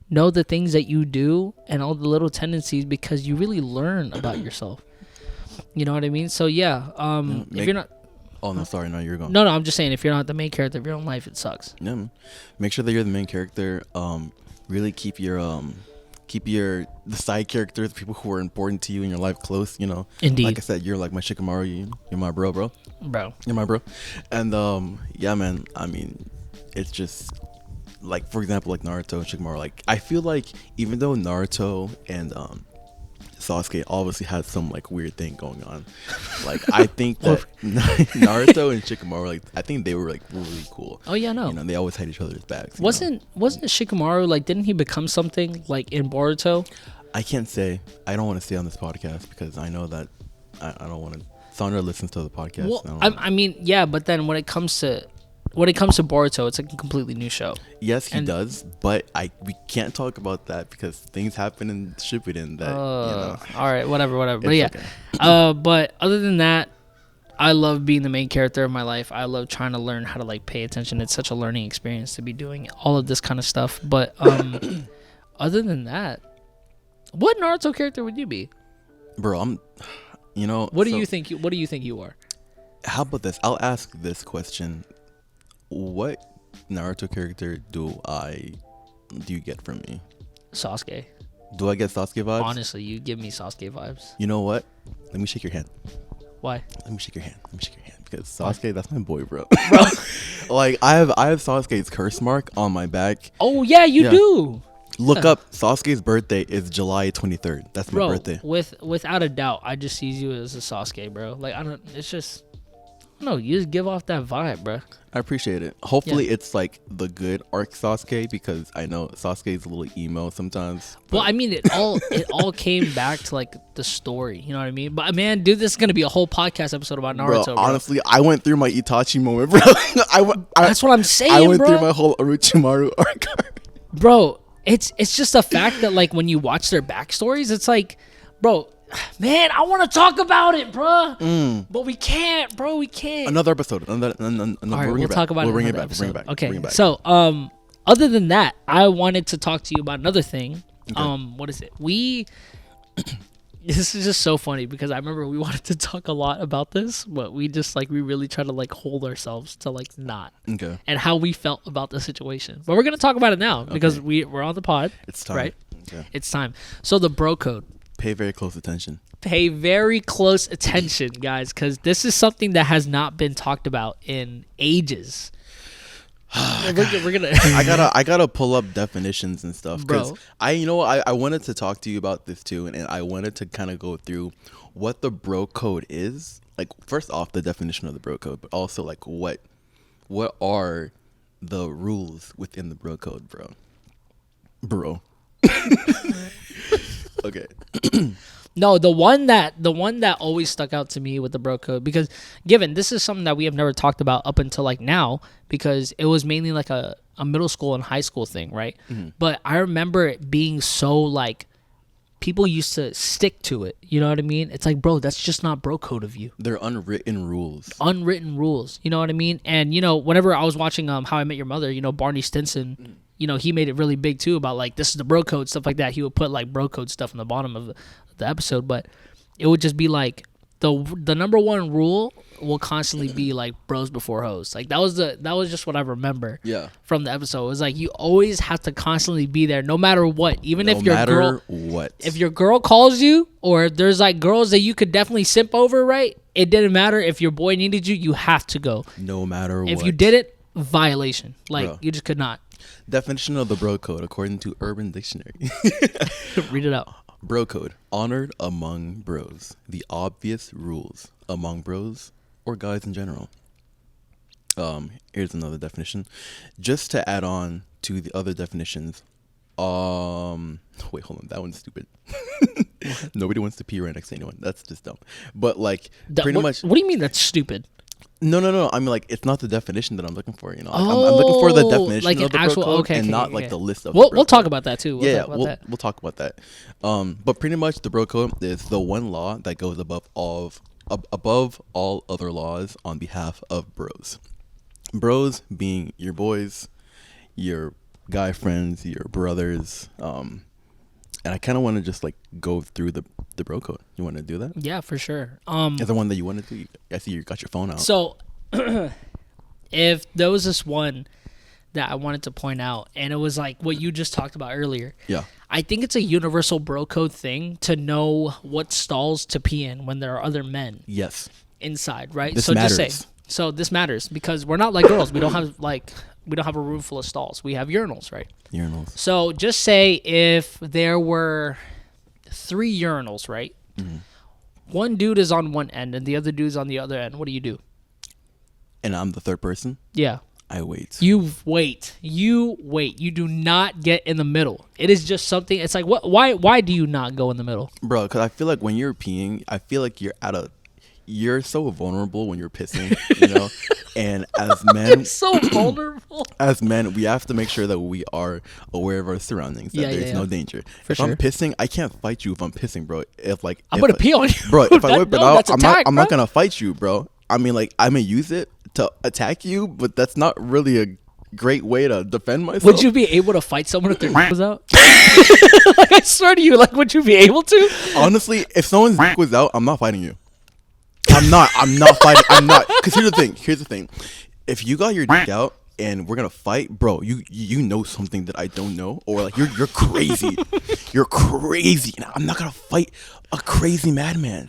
know the things that you do and all the little tendencies because you really learn about yourself. You know what I mean? So yeah, if you're not. Oh no, sorry, no, you're going. No, I'm just saying if you're not the main character of your own life, it sucks. Yeah, man. Make sure that you're the main character. Really keep the side characters, people who are important to you in your life, close. You know, Indeed. Like I said, you're like my Shikamaru. You're my bro. Bro. You're my bro. And yeah, man. I mean, it's just like, for example, like Naruto and Shikamaru. Like, I feel like even though Naruto and Sasuke obviously had some like weird thing going on, like I think that Naruto and Shikamaru, like I think they were like really cool. Oh yeah, no. You know, they always had each other's backs. Wasn't Shikamaru like? Didn't he become something like in Boruto? I can't say. I don't want to say on this podcast because I know that I don't want to. Sandra listens to the podcast. Well, I mean, yeah, but then when it comes to Boruto, it's like a completely new show. Yes, he does, but we can't talk about that because things happen in Shippuden that, you know. All right, whatever. But yeah, okay. But other than that, I love being the main character of my life. I love trying to learn how to like pay attention. It's such a learning experience to be doing all of this kind of stuff. But other than that, what Naruto character would you be? Bro, you know. What do you think you are? How about this? I'll ask this question. What Naruto character do you get from me? Sasuke. Do I get Sasuke vibes? Honestly, you give me Sasuke vibes. You know what? Let me shake your hand. Why? Let me shake your hand. Because Sasuke, that's my boy, bro. Like I have Sasuke's curse mark on my back. Oh yeah, you do. Look up Sasuke's birthday is July 23rd. That's my Bro, birthday. without a doubt, I just see you as a Sasuke, bro. Like it's just, no, you just give off that vibe, bro. I appreciate it. Hopefully it's like the good arc Sasuke, because I know Sasuke's a little emo sometimes. Well, I mean, it all came back to like the story, you know what I mean? But man, dude, this is gonna be a whole podcast episode about Naruto, bro. Honestly, I went through my Itachi moment, bro. That's what I'm saying, I went bro. through my whole Orochimaru arc. Bro, it's just the fact that like when you watch their backstories, it's like, bro, man, I want to talk about it, bro. But we can't, bro. We can't. Another episode. All right, we'll talk about it. Bring it another back. Bring it episode. back. Okay. Bring it back. So, other than that, I wanted to talk to you about another thing. Okay. What is it? This is just so funny because I remember we wanted to talk a lot about this, but we just like we really try to like hold ourselves to like not. Okay. And how we felt about the situation. But we're gonna talk about it now because we're on the pod. It's time. Right? Okay. It's time. So the bro code. Pay very close attention. Pay very close attention, guys, because this is something that has not been talked about in ages. we're gonna I gotta pull up definitions and stuff, because Bro. I wanted to talk to you about this too, and I wanted to kind of go through what the bro code is. Like, first off, the definition of the bro code, but also like what are the rules within the bro code, bro. Okay. No, the one that always stuck out to me with the bro code, because given this is something that we have never talked about up until like now, because it was mainly like a middle school and high school thing, right? But I remember it being so like people used to stick to it. You know what I mean? It's like, bro, that's just not bro code of you. They're unwritten rules. Unwritten rules. You know what I mean? And whenever I was watching How I Met Your Mother, Barney Stinson, he made it really big too about like this is the bro code, stuff like that. He would put like bro code stuff in the bottom of the episode, but it would just be like the number one rule will constantly be like bros before hoes. Like that was just what I remember. Yeah. From the episode, it was like you always have to constantly be there, no matter what. Even No if your matter girl, what. if your girl calls you, or if there's like girls that you could definitely simp over, right? It didn't matter if your boy needed you, you have to go. No matter what. If you did it, violation. Like Bro. you just could not. Definition of the bro code according to Urban Dictionary. Read it out. Bro code, honored among bros. The obvious rules among bros or guys in general. Here's another definition. Just to add on to the other definitions. Wait, hold on. That one's stupid. Nobody wants to pee right next to anyone. That's just dumb. But like pretty much. What do you mean that's stupid? No. I mean, like, it's not the definition that I'm looking for. Like, I'm looking for the definition like of the actual, bro code, okay, and okay, not okay. like the list of. We'll talk about that too. We'll talk about that. But pretty much the bro code is the one law that goes above all other laws on behalf of bros. Bros being your boys, your guy friends, your brothers. And I kind of want to just like go through the bro code. You want to do that? Yeah, for sure. Is the one that you wanted to? I see you got your phone out. So, if there was this one that I wanted to point out, and it was like what you just talked about earlier. Yeah. I think it's a universal bro code thing to know what stalls to pee in when there are other men Yes. inside, right? This so matters. just say. So this matters because we're not like girls. We don't have a room full of stalls. We have urinals, right? Urinals. So just say if there were 3 urinals, right? Mm-hmm. One dude is on one end and the other dude's on the other end. What do? And I'm the third person. Yeah. I wait. You wait. You do not get in the middle. It is just something. It's like what? Why do you not go in the middle, Bro, because I feel like when you're peeing, I feel like you're so vulnerable when you're pissing, And as men, so vulnerable. As men, we have to make sure that we are aware of our surroundings. That there's no danger. If sure. I'm pissing, I can't fight you if I'm pissing, bro. I'm gonna pee on you, bro. If I whip it out, I'm not bro. gonna fight you, bro. I mean, like I may use it to attack you, but that's not really a great way to defend myself. Would you be able to fight someone if their was out? Like I swear to you, like would you be able to? Honestly, if someone's was out, I'm not fighting you. I'm not fighting. I'm not. Because here's the thing. If you got your dick out and we're gonna fight, bro, you know something that I don't know, or like you're crazy, you're crazy, and I'm not gonna fight a crazy madman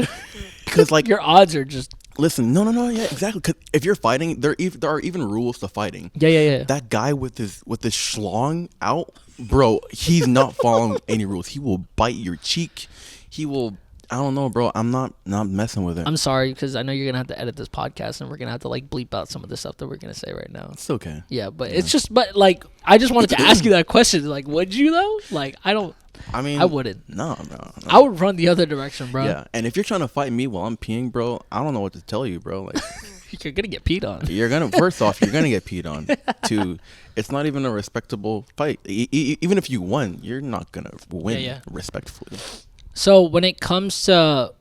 because like Your odds are just listen, no, yeah, exactly. Because if you're fighting, there are even rules to fighting. yeah. That guy with his schlong out, bro, he's not following any rules. He will bite your cheek. He will. I don't know, bro. I'm not messing with it. I'm sorry because I know you're gonna have to edit this podcast and we're gonna have to like bleep out some of the stuff that we're gonna say right now. It's okay. Yeah, but it's just, but like, I just wanted to ask you that question. Like, would you though? Like, I mean, I wouldn't. No, bro. I would run the other direction, bro. Yeah, and if you're trying to fight me while I'm peeing, bro, I don't know what to tell you, bro. Like, You're gonna get peed on. you're gonna first off, you're gonna get peed on. Two, it's not even a respectable fight. Even if you won, you're not gonna win respectfully. So when it comes to,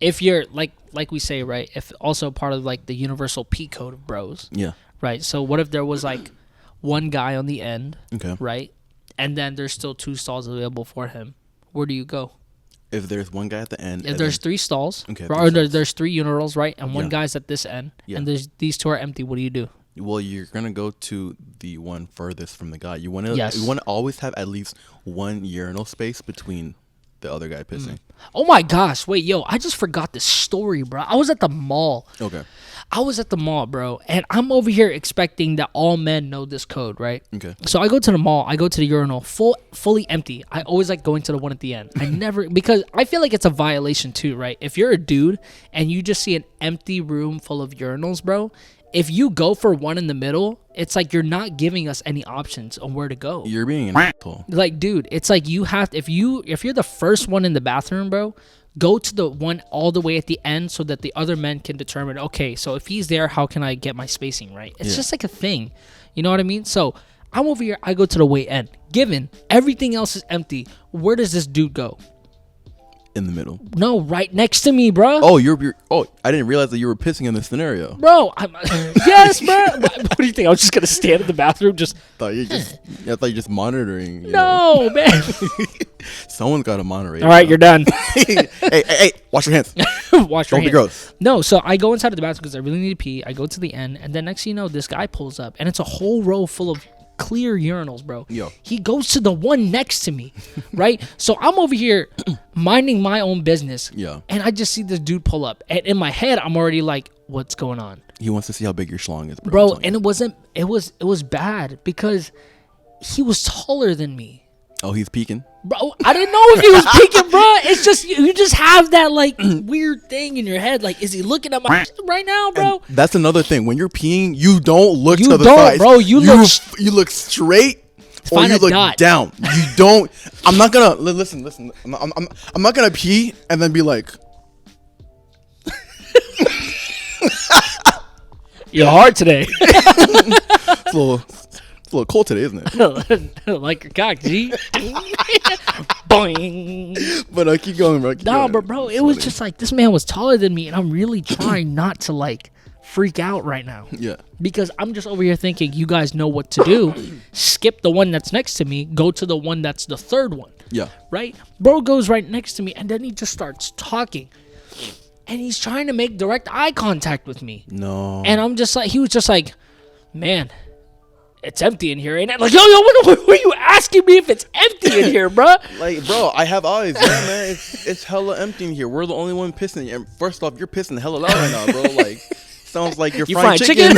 if you're like we say, right, if also part of like the universal P code of bros, Yeah. right? So what if there was like one guy on the end, Okay. right, and then there's still 2 stalls available for him? Where do you go? If there's one guy at the end, If there's 3 stalls, Okay, or 3 there's 3 urinals, right, and one Yeah. guy's at this end, Yeah. and there's these 2 are empty. What do you do? well, you're gonna go to the one furthest from the guy. You want to Yes. always have at least one urinal space between the other guy pissing. Oh my gosh! Wait, yo, I just forgot this story, bro. I was at the mall. Okay. I was at the mall, bro, and I'm over here expecting that all men know this code, right? Okay. So I go to the mall, I go to the urinal, fully empty. I always like going to the one at the end. I never, because I feel like it's a violation too, right? If you're a dude and you just see an empty room full of urinals, bro, if you go for one in the middle, it's like you're not giving us any options on where to go. You're being an asshole. Like, dude, it's like you have if you're the first one in the bathroom, bro, go to the one all the way at the end so that the other men can determine, okay, so if he's there, how can I get my spacing right? It's just like a thing. You know what I mean? So I'm over here, I go to the way end. Given everything else is empty, where does this dude go? In the middle. No, right next to me, bro. Oh, I didn't realize that you were pissing in this scenario. Bro, yes, bro. What do you think? I was just gonna stand in the bathroom, just I thought you're just monitoring. You know. no, man. Someone's got to monitor. All right, you're done. hey, wash your hands. Wash your Don't be hands. gross. No, so I go inside of the bathroom because I really need to pee. I go to the end, and then next thing you know, this guy pulls up, and it's a whole row full of clear urinals, bro. Yo. He goes to the one next to me, right? So I'm over here minding my own business. Yeah. And I just see this dude pull up, and in my head, I'm already like, "What's going on, He wants to see how big your schlong is, bro?" And it was bad because he was taller than me. Oh, he's peeking. Bro, I didn't know if he was peeking, bro. It's just you just have that like weird thing in your head. Like, is he looking at my right now, bro? And that's another thing. When you're peeing, you don't look You to the don't, side, bro. You look straight or Find you a look dot. down. You don't. I'm not gonna listen. I'm not gonna pee and then be like, You're hard today. it's a little cold today, isn't it? Like your cock, G. Boing. But keep going, bro. Keep Nah, going. but bro, it was just like this man was taller than me, and I'm really trying not to like freak out right now. Yeah. Because I'm just over here thinking, you guys know what to do. Skip the one that's next to me. Go to the one that's the third one. Yeah. Right? Bro goes right next to me, and then he just starts talking. And he's trying to make direct eye contact with me. No. And I'm just like, he was just like, man, it's empty in here, ain't it? Like, yo, what are you asking me if it's empty in here, bro? Like, bro, I have eyes. Yeah, man, it's hella empty in here. We're the only one pissing. And first off, you're pissing hella loud right now, bro. Like, sounds like you're frying chicken.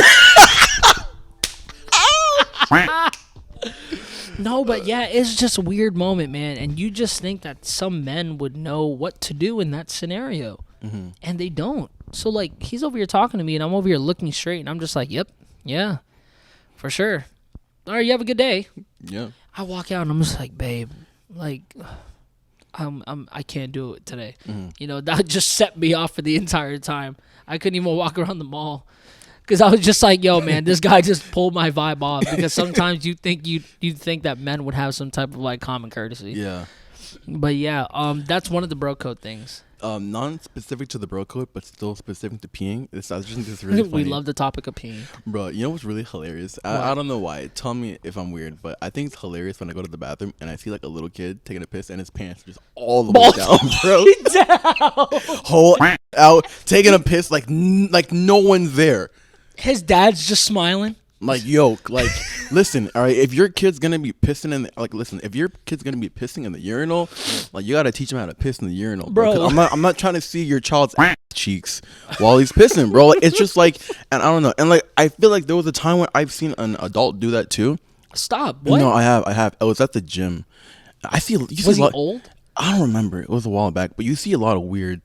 No, but yeah, it's just a weird moment, man. And you just think that some men would know what to do in that scenario. Mm-hmm. And they don't. So, like, he's over here talking to me, and I'm over here looking straight, and I'm just like, yep, yeah, for sure. All right, you have a good day. Yeah. I walk out, and I'm just like, babe, like, I can't do it today. Mm-hmm. You know, that just set me off for the entire time. I couldn't even walk around the mall. Because I was just like, yo, man, this guy just pulled my vibe off. Because sometimes you think that men would have some type of like common courtesy. Yeah. But yeah, that's one of the bro code things. Non-specific to the bro code, but still specific to peeing. This is really funny. We love the topic of peeing. Bro, you know what's really hilarious? I don't know why. Tell me if I'm weird, but I think it's hilarious when I go to the bathroom and I see like a little kid taking a piss and his pants are just all the way down, bro. Whole out, taking a piss like no one's there. His dad's just smiling. Like, yo, like, listen, all right. If your kid's gonna be pissing in, if your kid's gonna be pissing in the urinal, like, you gotta teach him how to piss in the urinal, bro. 'Cause I'm not trying to see your child's cheeks while he's pissing, bro. Like, it's just like, and I don't know, and like, I feel like there was a time when I've seen an adult do that too. Stop. What? No, I have. I was at the gym. I see. You see Was a he lot, old? I don't remember. It was a while back, but you see a lot of weird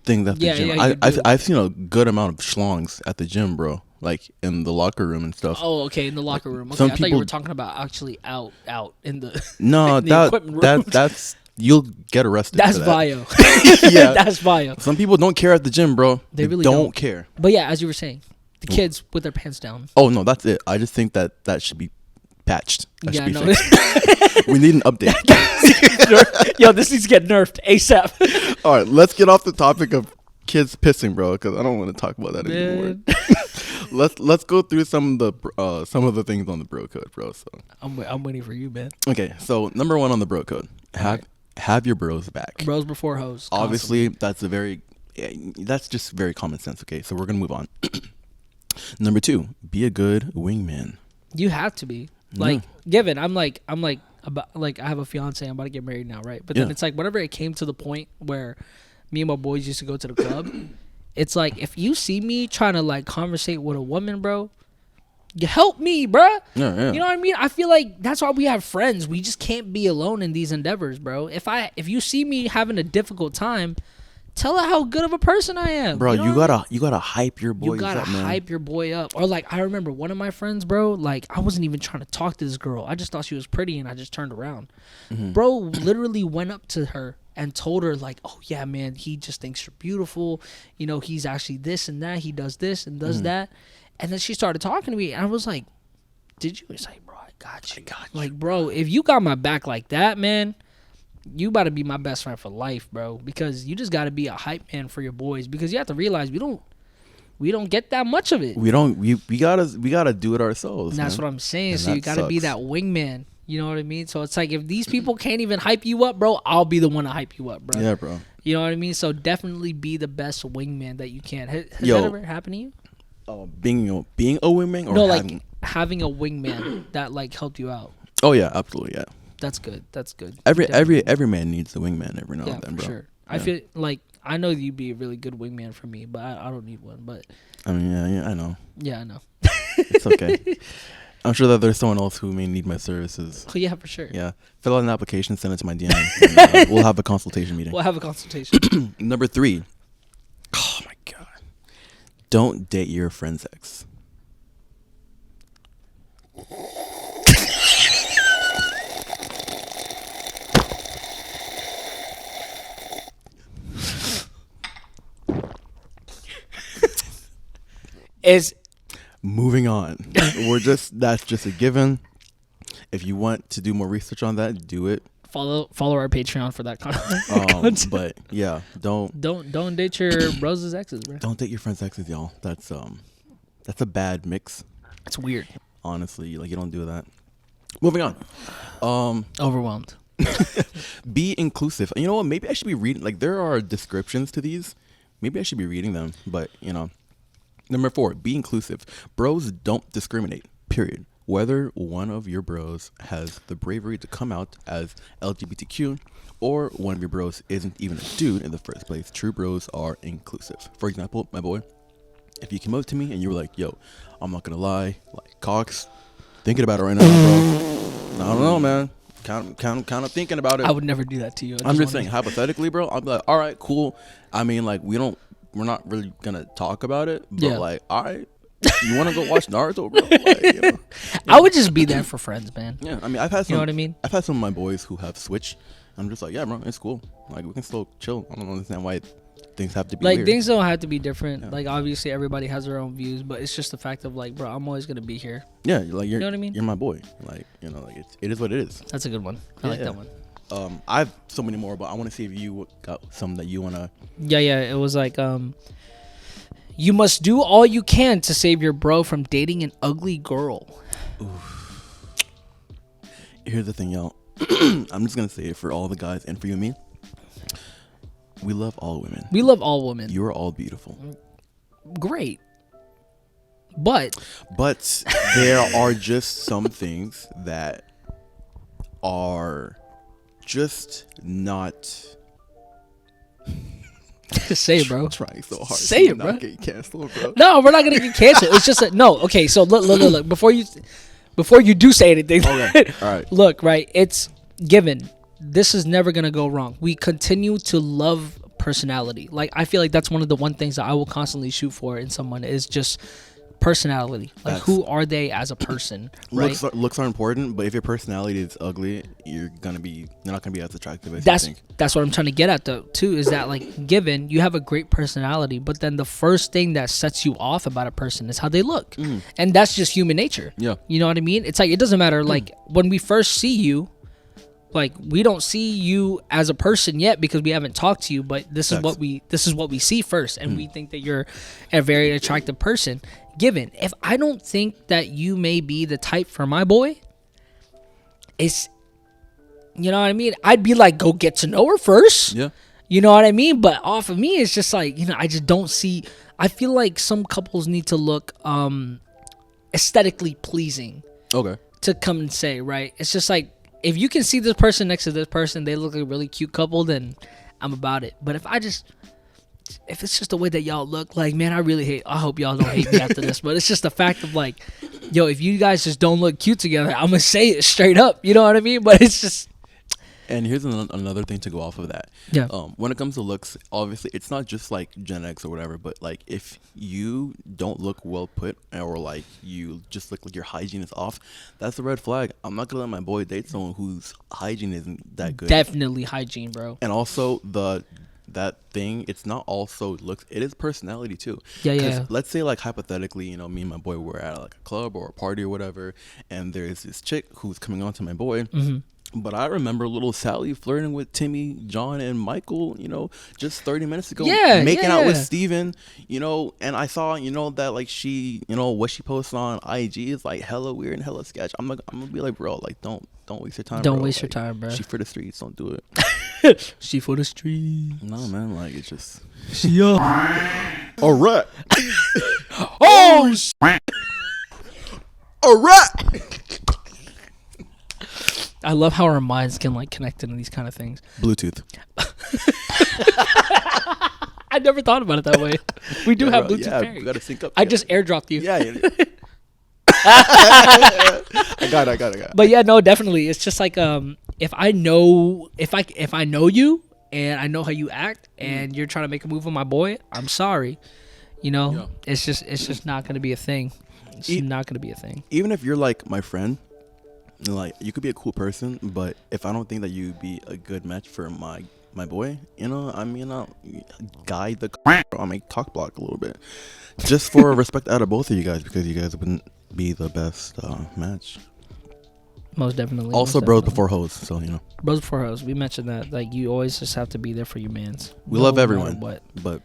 things at the gym. Yeah, you do. I've seen a good amount of schlongs at the gym, bro. Like in the locker room and stuff. Oh, okay, in the locker room. Okay, some I thought you people- were talking about actually out in the No, the equipment room. that's you'll get arrested. That's for that. bio. Yeah. That's bio. Some people don't care at the gym, bro. They really don't don't. care. But yeah, as you were saying, the kids with their pants down. Oh no, that's it. I just think that should be patched. That Yeah, should no. be fixed. We need an update. Yo, this needs to get nerfed ASAP. All right, let's get off the topic of kids pissing, bro, because I don't want to talk about that anymore. Man. Let's go through some of the things on the bro code, bro. So I'm waiting for you, man. okay, so number 1 on the bro code, have your bros back. Bros before hoes. Obviously, that's just very common sense. Okay, so we're gonna move on. Number 2, be a good wingman. You have to be like given. I'm like about like I have a fiance. I'm about to get married now, right? But then Yeah. it's like whenever it came to the point where me and my boys used to go to the club, it's like if you see me trying to like conversate with a woman, bro, you help me, bruh. Yeah. You know what I mean? I feel like that's why we have friends. We just can't be alone in these endeavors, bro. If you see me having a difficult time, tell her how good of a person I am, Bro, You know you what I mean? gotta hype your boys You gotta up, man. hype your boy up. Or like I remember one of my friends, bro, like I wasn't even trying to talk to this girl. I just thought she was pretty and I just turned around. Bro literally went up to her and told her like, oh yeah, man, he just thinks you're beautiful. You know, he's actually this and that. He does this and does that. And then she started talking to me and I was like, did you? It's like, bro, I got you. Like, bro, if you got my back like that, man, you about to be my best friend for life, bro. Because you just got to be a hype man for your boys. Because you have to realize we don't get that much of it. We gotta do it ourselves. And that's man. what I'm saying. And So you that got to be sucks. that wingman. You know what I mean? So it's like if these people can't even hype you up, bro, I'll be the one to hype you up, bro. Yeah, bro. You know what I mean? So definitely be the best wingman that you can. Has Yo. that ever happened to you? Being a wingman or No, having, like having a wingman that like helped you out. oh yeah, absolutely, yeah. That's good. That's good. Every man needs a wingman every now Yeah, and then, for bro. sure. I feel like I know you'd be a really good wingman for me, but I don't need one. But I mean, yeah, I know. yeah, I know. It's okay. I'm sure that there's someone else who may need my services. Oh, yeah, for sure. Yeah, fill out an application, send it to my DM. And, we'll have a consultation meeting. We'll have a consultation. Number 3. Oh my god. Don't date your friend's ex. Is Moving on. That's just a given. If you want to do more research on that, do it. follow our Patreon for that content. But yeah, don't Don't date your bros' exes, bro. date your friend's exes, y'all. That's a bad mix. It's weird. Honestly, like you don't do that. Moving on. Overwhelmed. Be inclusive. You know what? Maybe I should be reading. Like there are descriptions to these. Maybe I should be reading them. But you know, number 4, be inclusive. Bros don't discriminate. Period. Whether one of your bros has the bravery to come out as LGBTQ or one of your bros isn't even a dude in the first place, true bros are inclusive. For example, my boy, if you came up to me and you were like, yo, I'm not gonna lie, like Cox, thinking about it right now, bro. I don't know, man. Kind of thinking about it. I would never do that to you. I'm just saying, hypothetically, bro, I'll be like, all right, cool. I mean, like, we're not really gonna talk about it, but Yeah. like, all right, you want to go watch Naruto, bro? Like, you know. I would just be there for friends, man. Yeah, I mean, I've had some. You know what I mean? I've had some of my boys who have Switch. I'm just like, yeah, bro, it's cool. Like, we can still chill. I don't understand why things have to be Like weird. things don't have to be different. Yeah. Like obviously everybody has their own views, but it's just the fact of like, bro, I'm always gonna be here. Yeah, like you're. know what I mean? You're my boy. Like, you know, like it is what it is. That's a good one. I like Yeah. that one. I have so many more, but I want to see if you got some that you wanna. Yeah. It was like, you must do all you can to save your bro from dating an ugly girl. Here's the thing, y'all. I'm just gonna say it for all the guys and for you and me. We love all women. We love all women. You are all beautiful. Great. But there are just some things that are just not. say it, bro. I'm trying so hard Say to it, bro. not get canceled, bro. No, we're not gonna get canceled. It's just no. Okay, so look. Before you do say anything, Okay, all right. Look, right. It's given. This is never gonna go wrong. We continue to love personality. Like I feel like that's one of the things that I will constantly shoot for in someone is just personality. Like who are they as a person? Right. Looks are important, but if your personality is ugly, you're not gonna be as attractive as you think. That's what I'm trying to get at though too, is that like given you have a great personality, but then the first thing that sets you off about a person is how they look. And that's just human nature. Yeah. You know what I mean? It's like it doesn't matter like when we first see you, like we don't see you as a person yet because we haven't talked to you, but this is what we see first, and we think that you're a very attractive person. Given, if I don't think that you may be the type for my boy, it's, you know what I mean? I'd be like, go get to know her first. Yeah. You know what I mean? But off of me, it's just like, I just don't see. I feel like some couples need to look aesthetically pleasing. Okay. To come and say, right? It's just like, if you can see this person next to this person, they look like a really cute couple, then I'm about it. But if it's just the way that y'all look, like, man, I hope y'all don't hate me after this, but it's just the fact of like, yo, if you guys just don't look cute together, I'm gonna say it straight up, you know what I mean? But it's just. And here's another thing to go off of that. Yeah. When it comes to looks, obviously, it's not just like genetics or whatever, but like if you don't look well put or like you just look like your hygiene is off, that's a red flag. I'm not gonna let my boy date someone whose hygiene isn't that good. Definitely hygiene, bro. And also that thing, it's not also looks, it is personality too. Yeah. Let's say like hypothetically, me and my boy were at like a club or a party or whatever, and there's this chick who's coming on to my boy. But I remember little Sally flirting with Timmy, John, and Michael, just 30 minutes ago. Making out with Steven, and I saw, that like she, what she posts on IG is like hella weird and hella sketch. I'm gonna be like, bro, like don't waste your time. Don't waste your time, bro. She for the streets, don't do it. She for the streets. No, man, like it's just. She all right. Oh, all right. I love how our minds can like connect into these kind of things. Bluetooth. I never thought about it that way. We do have Bluetooth pairing. We gotta sync up. I just airdropped you. Yeah. I got it. But yeah, no, definitely. It's just like if I know you and I know how you act and you're trying to make a move on my boy, I'm sorry. It's just not gonna be a thing. It's not gonna be a thing. Even if you're like my friend. Like you could be a cool person, but if I don't think that you'd be a good match for my boy, I'll guide the I may cock block a little bit, just for respect out of both of you guys, because you guys wouldn't be the best match. Most definitely. Also, bros before hoes, so Bros before hoes. We mentioned that. Like you always just have to be there for your mans. We love everyone, but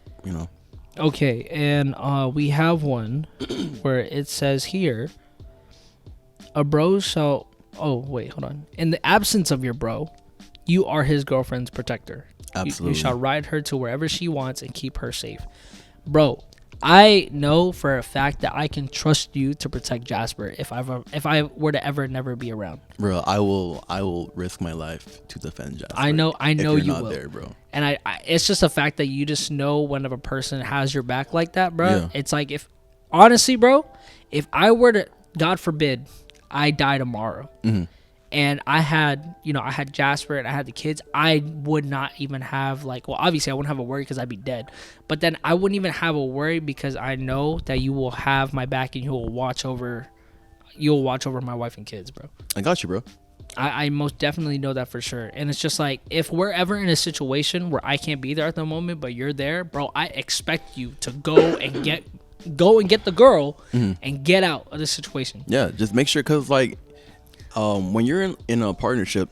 Okay, and we have one where it says here, a bro shall. Oh, wait, hold on. In the absence of your bro, you are his girlfriend's protector. Absolutely. You shall ride her to wherever she wants and keep her safe. Bro, I know for a fact that I can trust you to protect Jasper if I were to ever never be around. Bro, I will risk my life to defend Jasper. I know if you're you not will. There, bro. And I it's just a fact that you just know when a person has your back like that, bro. Yeah. It's like honestly, bro, if I were to, God forbid, I die tomorrow, and I had Jasper and I had the kids, I would not even have obviously I wouldn't have a worry because I'd be dead, but then I wouldn't even have a worry because I know that you will have my back and you'll watch over my wife and kids, bro. I got you, bro. I most definitely know that for sure. And it's just like, if we're ever in a situation where I can't be there at the moment, but you're there, bro, I expect you to go and get the girl and get out of the situation. Yeah, just make sure, because when you're in a partnership,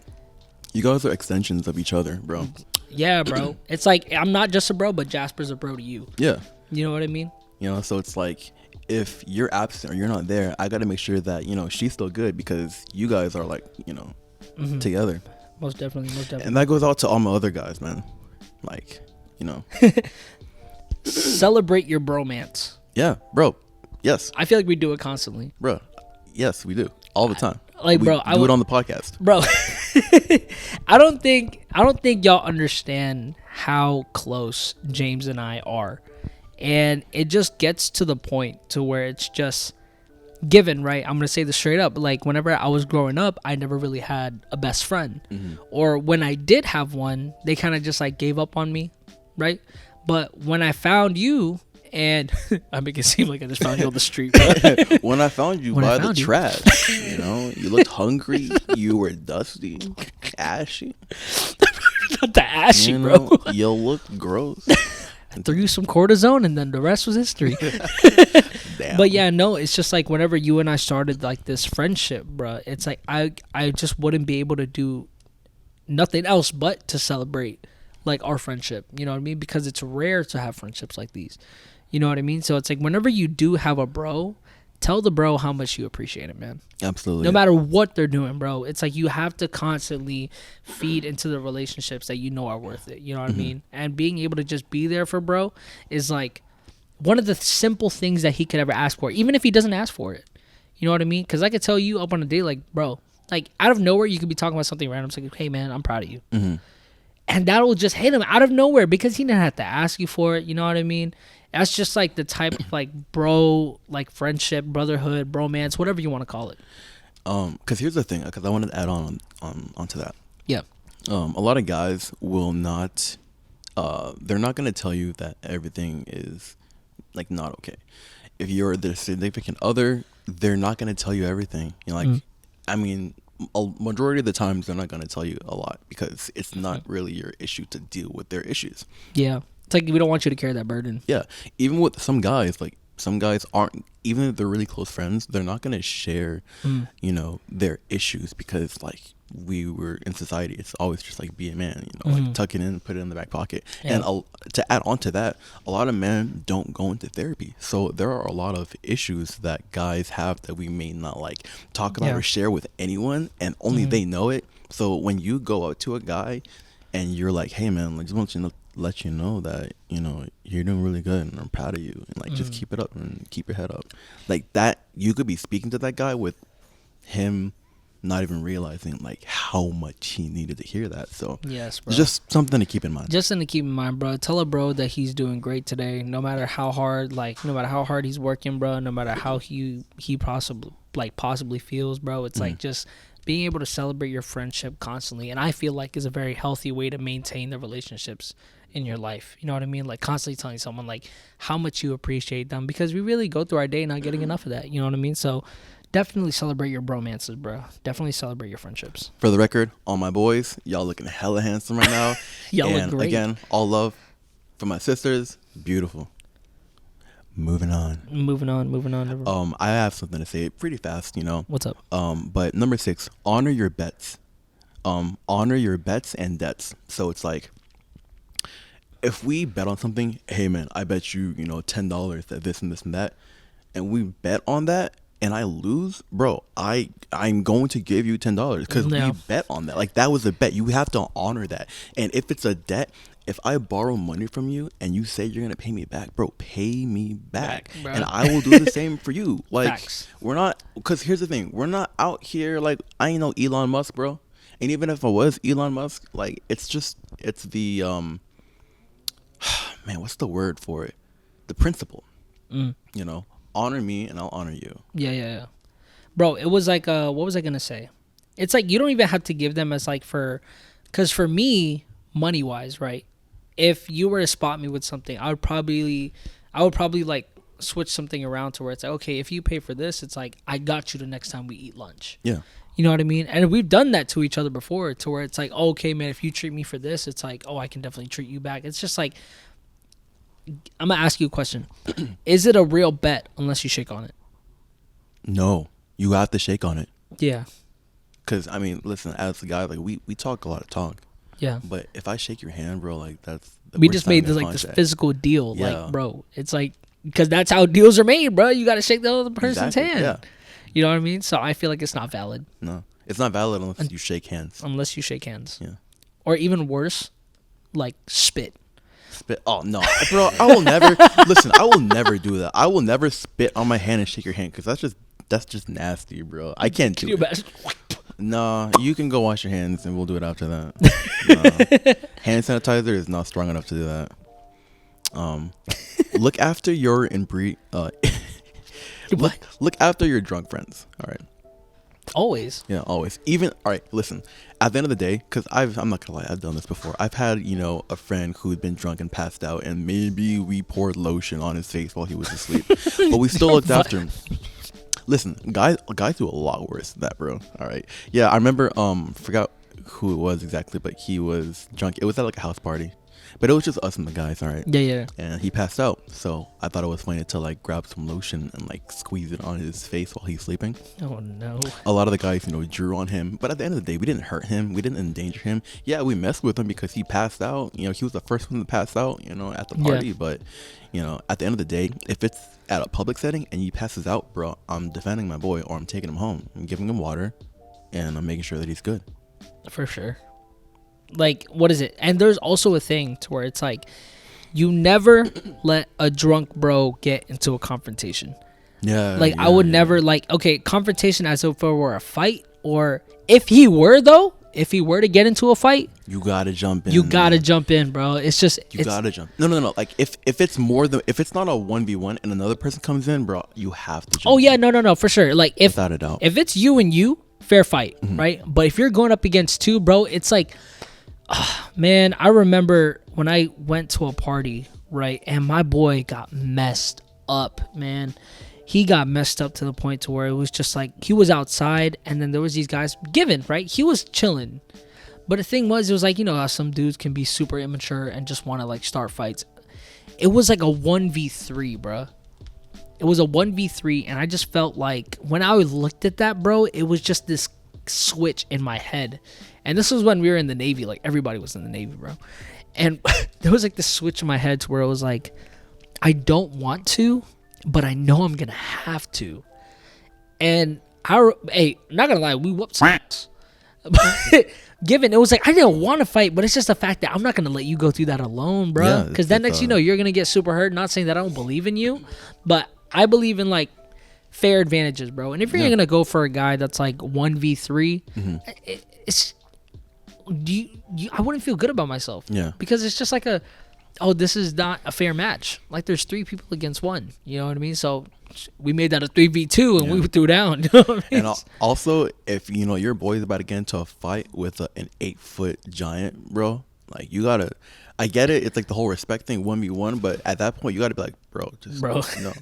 you guys are extensions of each other, bro. Yeah, bro. It's like, I'm not just a bro, but Jasper's a bro to you. Yeah. You know what I mean? So it's like, if you're absent or you're not there, I got to make sure that, she's still good, because you guys are together. Most definitely. And that goes out to all my other guys, man. Celebrate your bromance. Yeah, bro. Yes, I feel like we do it constantly. bro. Yes, we do all the time. Like, we bro, do it on the podcast. Bro, I don't think y'all understand how close James and I are. And it just gets to the point to where it's just given, right? I'm going to say this straight up. Like, whenever I was growing up, I never really had a best friend. Or when I did have one, they kind of just like gave up on me, right? But when I found you, and I make it seem like I just found you on the street. Bro. When I found you by the trash, you looked hungry. You were dusty, ashy. Not the ashy, You know, bro. you looked gross. I threw you some cortisone, and then the rest was history. Damn. But yeah, no, it's just like whenever you and I started like this friendship, bro, it's like I just wouldn't be able to do nothing else but to celebrate like our friendship. You know what I mean? Because it's rare to have friendships like these. You know what I mean? So it's like whenever you do have a bro, tell the bro how much you appreciate it, man. Absolutely. No matter what they're doing, bro. It's like you have to constantly feed into the relationships that you know are worth it. You know what I mean? And being able to just be there for bro is like one of the simple things that he could ever ask for, even if he doesn't ask for it. You know what I mean? Because I could tell you up on a day, like, bro, like out of nowhere, you could be talking about something random. It's like, hey, man, I'm proud of you. And that will just hit him out of nowhere because he didn't have to ask you for it. You know what I mean? That's just like the type of like bro, like friendship, brotherhood, bromance, whatever you want to call it. Because here's the thing, because I wanted to add onto that. Yeah. A lot of guys will not, they're not going to tell you that everything is like not okay. If you're their significant other, they're not going to tell you everything. You know, like, I mean, a majority of the times they're not going to tell you a lot because it's not really your issue to deal with their issues. Yeah. It's like we don't want you to carry that burden. Yeah. Even with some guys, like some guys aren't, even if they're really close friends, they're not going to share, their issues because like we were in society, it's always just like be a man, like tuck it in, put it in the back pocket. Yeah. And to add on to that, a lot of men don't go into therapy. So there are a lot of issues that guys have that we may not like talk about or share with anyone, and only they know it. So when you go out to a guy and you're like, hey man, I just want to let you know that, you're doing really good and I'm proud of you, and like just keep it up and keep your head up. Like that, you could be speaking to that guy with him not even realizing like how much he needed to hear that. So yes, bro. It's just something to keep in mind. Just something to keep in mind, bro. Tell a bro that he's doing great today, no matter how hard he's working, bro, no matter how he possibly feels, bro. It's like just being able to celebrate your friendship constantly, and I feel like is a very healthy way to maintain the relationships in your life. You know what I mean? Like constantly telling someone like how much you appreciate them, because we really go through our day not getting enough of that. You know what I mean? So definitely celebrate your bromances, bro. Definitely celebrate your friendships. For the record, all my boys, y'all looking hella handsome right now. Y'all and look great. Again, all love for my sisters. Beautiful. Moving on. Everyone. I have something to say pretty fast, What's up? But number 6, honor your bets. Honor your bets and debts. So it's like, if we bet on something, hey man, I bet you, $10 that this and this and that, and we bet on that and I lose, bro, I'm going to give you $10 because we bet on that. Like that was a bet. You have to honor that. And if it's a debt, if I borrow money from you and you say you're gonna pay me back, bro, pay me back, and I will do the same for you. Like Facts. We're not, because here's the thing, we're not out here like, I ain't no Elon Musk, bro. And even if I was Elon Musk, like it's the man, what's the word for it? The principle. Honor me and I'll honor you. Yeah. Bro, it was like, what was I going to say? It's like, you don't even have to give them as like because for me, money wise, right? If you were to spot me with something, I would probably like switch something around to where it's like, okay, if you pay for this, it's like, I got you the next time we eat lunch. Yeah. You know what I mean? And we've done that to each other before, to where it's like, oh, okay, man, if you treat me for this, it's like, oh, I can definitely treat you back. It's just like, I'm going to ask you a question. Is it a real bet unless you shake on it? No, you have to shake on it. Yeah. Because, I mean, listen, as a guy, like, we talk a lot of talk. Yeah. But if I shake your hand, bro, like, that's... We just made this physical deal. Yeah. Like, bro, it's like, because that's how deals are made, bro. You got to shake the other person's hand. Yeah. You know what I mean? So I feel like it's not valid. No. It's not valid unless you shake hands. Unless you shake hands. Yeah. Or even worse, like spit. Spit. Oh no, bro. I will never listen. I will never do that. I will never spit on my hand and shake your hand because that's just nasty, bro. I can't do it. No, you can go wash your hands and we'll do it after that. No. Hand sanitizer is not strong enough to do that. Look after your look after your drunk friends. All right. Always. Yeah, always. Even all right. Listen, at the end of the day, because I'm not gonna lie, I've done this before. I've had a friend who'd been drunk and passed out, and maybe we poured lotion on his face while he was asleep, but we still looked after him. Listen, guys do a lot worse than that, bro. All right. Yeah, I remember. Forgot who it was exactly, but he was drunk. It was at like a house party. But it was just us and the guys, all right? Yeah. And he passed out. So I thought it was funny to like grab some lotion and like squeeze it on his face while he's sleeping. Oh, no. A lot of the guys, drew on him. But at the end of the day, we didn't hurt him. We didn't endanger him. Yeah, we messed with him because he passed out. He was the first one to pass out, at the party. Yeah. But, at the end of the day, if it's at a public setting and he passes out, bro, I'm defending my boy or I'm taking him home. I'm giving him water and I'm making sure that he's good. For sure. Like, what is it? And there's also a thing to where it's like, you never let a drunk bro get into a confrontation. Yeah. Like, I would never, confrontation as if it were a fight. Or if he were to get into a fight, you gotta jump in. You gotta jump in, bro. It's just gotta jump. No. Like if it's if it's not a 1v1 and another person comes in, bro, you have to jump. Oh yeah, no, for sure. Like without a doubt. If it's you and you, fair fight, right? But if you're going up against two, bro, it's like, man, I remember when I went to a party, right, and my boy got messed up, man. He got messed up to the point to where it was just like he was outside and then there was these guys given, right? He was chilling. But the thing was, it was like, how some dudes can be super immature and just want to like start fights. It was like a 1v3, bro. It was a 1v3 and I just felt like when I looked at that, bro, it was just this switch in my head. And this was when we were in the Navy. Like everybody was in the Navy, bro. And there was like this switch in my head to where it was like, I don't want to, but I know I'm gonna have to. And not gonna lie, we whooped some ass. Given it was like I didn't want to fight, but it's just the fact that I'm not gonna let you go through that alone, bro. Because then next you're gonna get super hurt. Not saying that I don't believe in you, but I believe in like fair advantages, bro. And if you're gonna go for a guy that's like 1v3, it's I wouldn't feel good about myself. Yeah. Because it's just like this is not a fair match. Like there's three people against one. You know what I mean? So we made that a 3v2 and we threw down. You know what I mean? And also, if your boy's about to get into a fight with an 8-foot giant, bro, like you gotta. I get it. It's like the whole respect thing, 1v1, but at that point you gotta be like, bro. No. Like,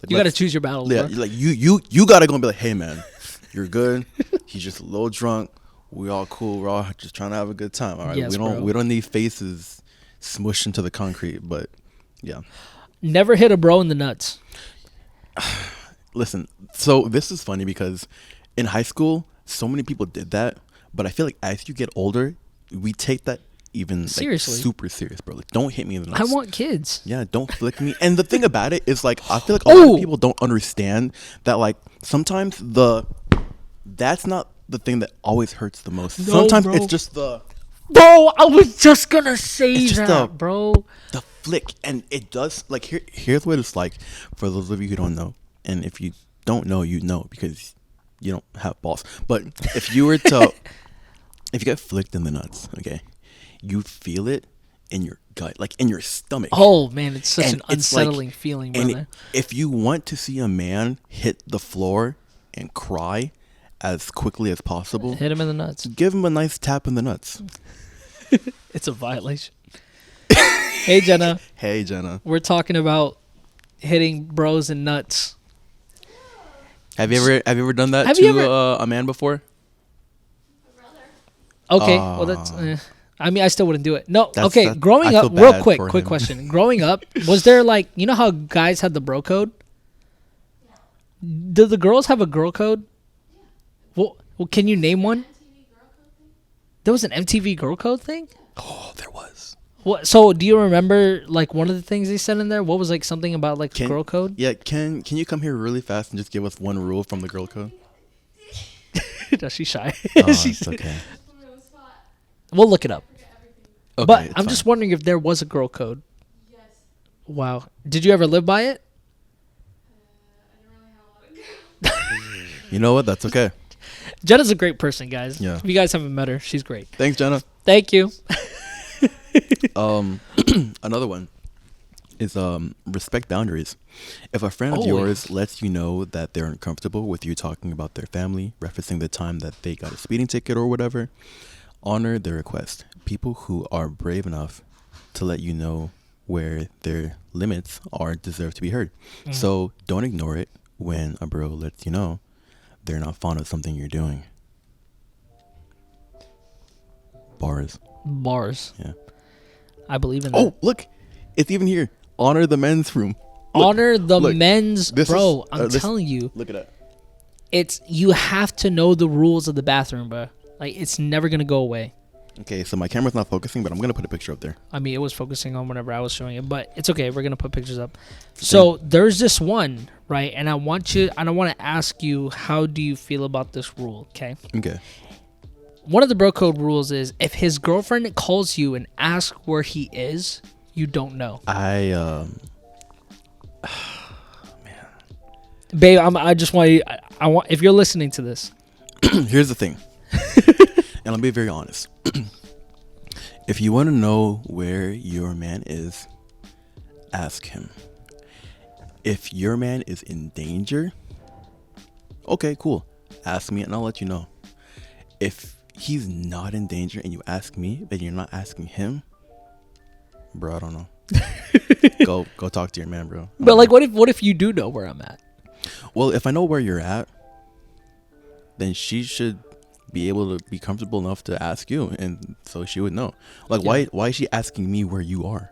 you gotta choose your battles. Yeah, bro. like you gotta go and be like, hey man, you're good. He's just a little drunk. We all cool. We're all just trying to have a good time. All right. Yes, we don't need faces smushed into the concrete, but yeah. Never hit a bro in the nuts. Listen, so this is funny because in high school, so many people did that, but I feel like as you get older, we take that even seriously, super serious, bro. Like, don't hit me in the nuts. I want kids. Yeah, don't flick me. And the thing about it is, like, I feel like a lot of people don't understand that, like, sometimes that's not the thing that always hurts the most. No, sometimes bro. it's just the... Bro, I was just gonna say that, bro. The flick, and it does, like, here's what it's like for those of you who don't know. And if you don't know, you know, because you don't have balls. But if you were to... if you get flicked in the nuts, okay, you feel it in your gut, like in your stomach. Oh man, it's such an it's unsettling feeling, brother. And if you want to see a man hit the floor and cry as quickly as possible, hit him in the nuts. Give him a nice tap in the nuts. It's a violation. Hey Jenna. Hey Jenna. We're talking about hitting bros in nuts. Have you ever done that a man before? Okay, well that's. I mean, I still wouldn't do it. No, okay. Growing I up, feel real bad quick for him. question. Growing up, was there like how guys had the bro code? Did the girls have a girl code? Well, can you name one? There was an MTV girl code thing? Oh, there was. What? So, do you remember like one of the things they said in there? What was like something about like girl code? Yeah, can you come here really fast and just give us one rule from the girl code? No, she's shy. Oh, it's okay. We'll look it up. Okay, But it's I'm fine. just wondering if there was a girl code. Wow. Did you ever live by it? You know what? That's okay. Jenna's a great person, guys. Yeah. If you guys haven't met her, she's great. Thanks, Jenna. Thank you. Another one is respect boundaries. If a friend of Oh. yours lets you know that they're uncomfortable with you talking about their family, referencing the time that they got a speeding ticket or whatever, honor their request. People who are brave enough to let you know where their limits are deserve to be heard. So don't ignore it when a bro lets you know they're not fond of something you're doing. Bars. Bars. Yeah. I believe in that. Oh, look. It's even here. Honor the men's room. Look, Honor the look, men's, this bro. is- I'm this- telling you, Look at that. it's you have to know the rules of the bathroom, bro. Like it's never gonna go away. Okay, so my camera's not focusing, but I'm going to put a picture up there. I mean, it was focusing on whenever I was showing it, but it's okay. We're gonna put pictures up. So there's this one, right? And I want to ask you, how do you feel about this rule? Okay. Okay. One of the bro code rules is if his girlfriend calls you and asks where he is, you don't know. Babe, I just want you. I want if you're listening to this. Here's the thing. And I'll be very honest. If you want to know where your man is, ask him. If your man is in danger, okay, cool. Ask me and I'll let you know. If he's not in danger and you ask me, but you're not asking him, bro, I don't know. Go talk to your man, bro. But like, what if you do know where I'm at? Well, if I know where you're at, then she should be able to be comfortable enough to ask you, and so she would know. Like, Yeah. why is she asking me where you are?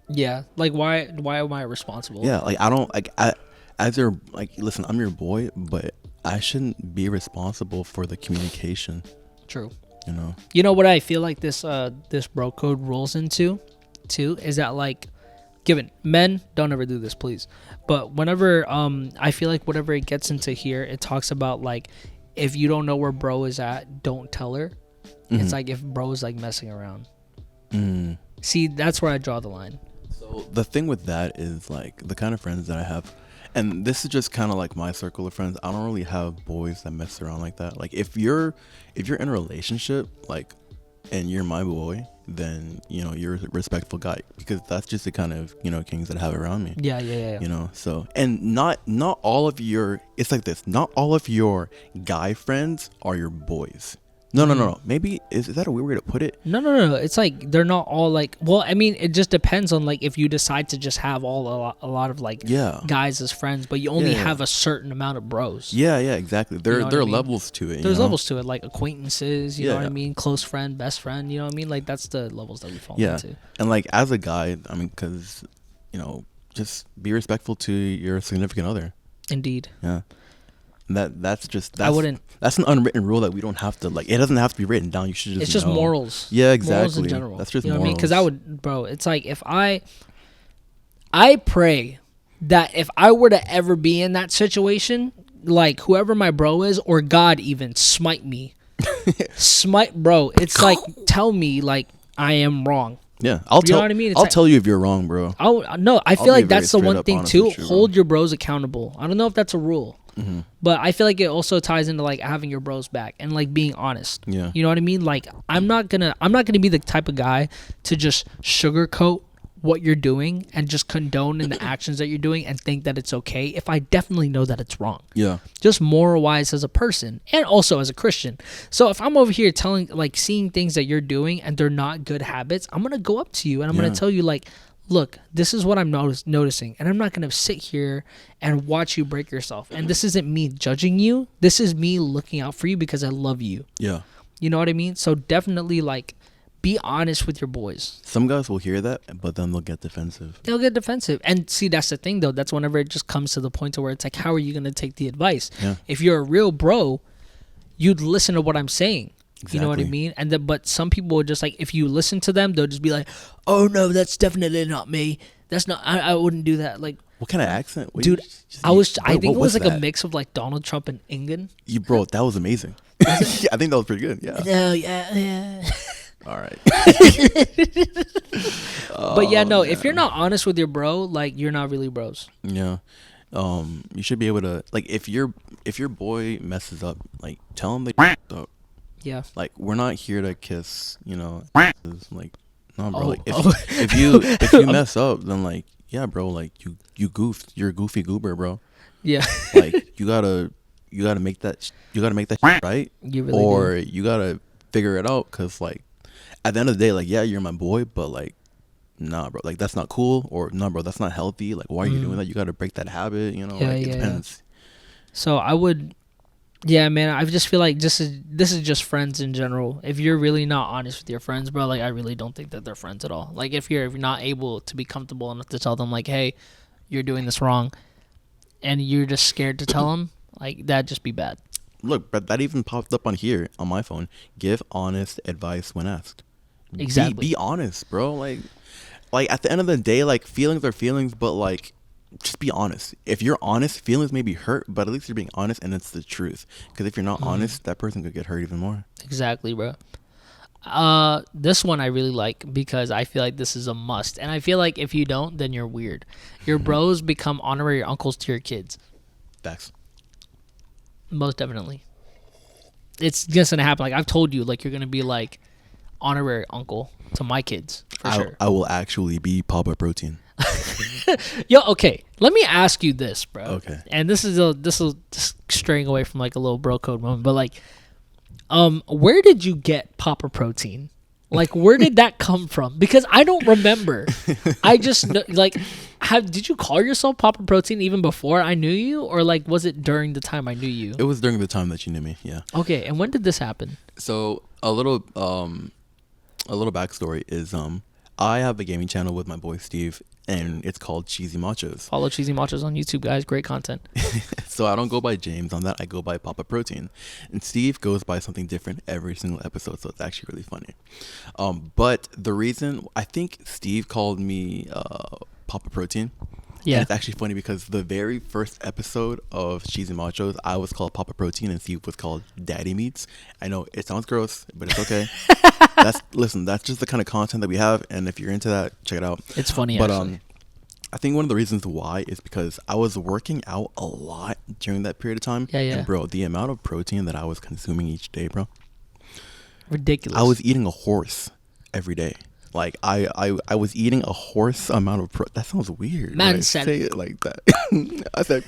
Yeah, like why am I responsible? Yeah, like I don't like as your listen, I'm your boy, but I shouldn't be responsible for the communication. True. You know. You know what I feel like this bro code rolls into, too, is that like, given men don't ever do this, please. But whenever I feel like whatever it gets into here, it talks about like, if you don't know where bro is at, don't tell her. It's like if bro is like messing around. See, that's where I draw the line. So the thing with that is like the kind of friends that I have, and this is just kind of like my circle of friends. I don't really have boys that mess around like that. Like if you're in a relationship, like, and you're my boy, then you know you're a respectful guy, because that's just the kind of kings that I have around me. Yeah. You know, so and not all of your, it's like this, not all of your guy friends are your boys. No. Maybe is that a weird way to put it? No. It's like they're not all like. Well, I mean, it just depends on like if you decide to just have a lot of like guys as friends, but you only have a certain amount of bros. Yeah, exactly. There know what are I mean? levels to it. There's levels to it, like acquaintances. You know what I Yeah. mean? Close friend, best friend. You know what I mean? Like that's the levels that we fall Yeah, into. and like as a guy, I mean, because just be respectful to your significant other. Indeed. Yeah. That's I wouldn't. That's an unwritten rule that we don't have to like. It doesn't have to be written down. You should just. It's just know. morals. Yeah, exactly. Morals in general. That's just you know morals. what I mean? Because I would, bro. It's like if I pray that if I were to ever be in that situation, like whoever my bro is, or God even smite me, bro. It's like tell me like I am wrong. Yeah, I'll You tell. know what I mean? It's I'll like- tell you if you're wrong, bro. I feel be like very that's the straight one up thing honest too. with you, bro. Hold your bros accountable. I don't know if that's a rule, Mm-hmm. but I feel like it also ties into like having your bros back and like being honest. Yeah. You know what I mean? Like I'm not gonna be the type of guy to just sugarcoat what you're doing and just condone in the actions that you're doing and think that it's okay if I definitely know that it's wrong. Yeah. Just moral wise as a person and also as a Christian. So if I'm over here seeing things that you're doing and they're not good habits, I'm gonna go up to you and I'm gonna tell you like, look, this is what I'm noticing, and I'm not gonna sit here and watch you break yourself. And this isn't me judging you. This is me looking out for you because I love you. Yeah. You know what I mean? So definitely like be honest with your boys. Some guys will hear that, but then they'll get defensive. They'll get defensive. And see, that's the thing though. That's whenever it just comes to the point to where it's like, how are you gonna take the advice? Yeah. If you're a real bro, you'd listen to what I'm saying. You know what I Exactly. mean? And but some people would just like, if you listen to them, they'll just be like, "Oh no, that's definitely not me. That's not. I wouldn't do that." Like, What kind of accent? What dude, I think it was like a mix. mix of like Donald Trump and England. Bro, that was amazing. I think that was pretty good. Yeah. No, yeah. All right. But yeah, no, if you're not honest with your bro, like you're not really bros. Yeah. You should be able to, like, if your boy messes up, like, tell him they f***ed up. Yeah. Like, we're not here to kiss, like, no, bro. Oh, Like, oh. if you mess up, then like, yeah, bro, like you goofed. You're a goofy goober, bro. Yeah. Like, you gotta make that shit right, You really or do. you gotta figure it out. Cause like, at the end of the day, like, yeah, you're my boy, but like, nah, bro, like that's not cool, or nah, bro, that's not healthy. Like, why are you doing that? You gotta break that habit, Yeah, like, yeah, it yeah. depends. So I would, yeah, man. I just feel like this is just friends in general. If you're really not honest with your friends, bro, like I really don't think that they're friends at all. Like if you're not able to be comfortable enough to tell them like, hey, you're doing this wrong, and you're just scared to tell them, like that'd just be bad. Look, but that even popped up on here on my phone. Give honest advice when asked. Exactly. Be honest, bro. Like at the end of the day, like feelings are feelings, but like just be honest. If you're honest, feelings may be hurt, but at least you're being honest and it's the truth. Because if you're not honest, that person could get hurt even more. Exactly, bro. This one I really like because I feel like this is a must, and I feel like if you don't, then you're weird. Your bros become honorary uncles to your kids. Facts. Most definitely. It's just gonna happen. Like I've told you, like you're gonna be like honorary uncle to my kids for sure. I will actually be Papa Protein. Yo, okay. Let me ask you this, bro. Okay. And this is just straying away from like a little bro code moment, but like, where did you get Papa Protein? Like, where did that come from? Because I don't remember. I just like, did you call yourself Papa Protein even before I knew you, or like was it during the time I knew you? It was during the time that you knew me. Yeah. Okay, and when did this happen? So a little backstory is I have a gaming channel with my boy Steve, and it's called Cheesy Machos. Follow Cheesy Machos on YouTube, guys. Great content. So I don't go by James on that. I go by Papa Protein, and Steve goes by something different every single episode. So it's actually really funny. But the reason I think Steve called me Papa Protein. Yeah. And it's actually funny because the very first episode of Cheesy Machos, I was called Papa Protein and Steve was called Daddy Meats. I know it sounds gross, but it's okay. That's just the kind of content that we have, and if you're into that, check it out. It's funny, but actually. I think one of the reasons why is because I was working out a lot during that period of time. Yeah, yeah. And bro, the amount of protein that I was consuming each day, bro. Ridiculous. I was eating a horse every day. Like I was eating a horse amount of that sounds weird. Man when I said- say it like that. I said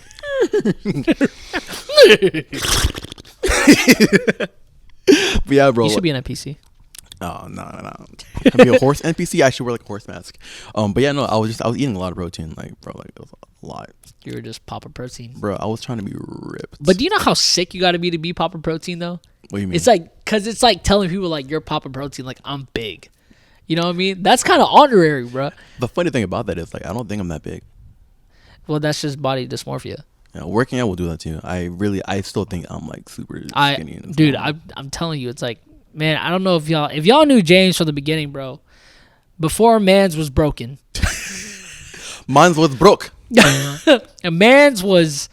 but yeah, bro. You should be an NPC. Oh no. Can I be a horse NPC? I should wear like a horse mask. But yeah, no, I was eating a lot of protein, like bro, like it was a lot. You were just Papa Protein. Bro, I was trying to be ripped. But do you know how sick you got to be Papa Protein though? What do you mean? It's like, cause it's like telling people like you're Papa Protein, like I'm big. You know what I mean? That's kind of honorary, bro. The funny thing about that is like I don't think I'm that big. Well, that's just body dysmorphia. Yeah, working out will do that too. I still think I'm like super skinny. And Dude, small. I'm telling you, it's like, man, I don't know if y'all knew James from the beginning, bro. Before Mans was broken, Mine was broke. and Mans was,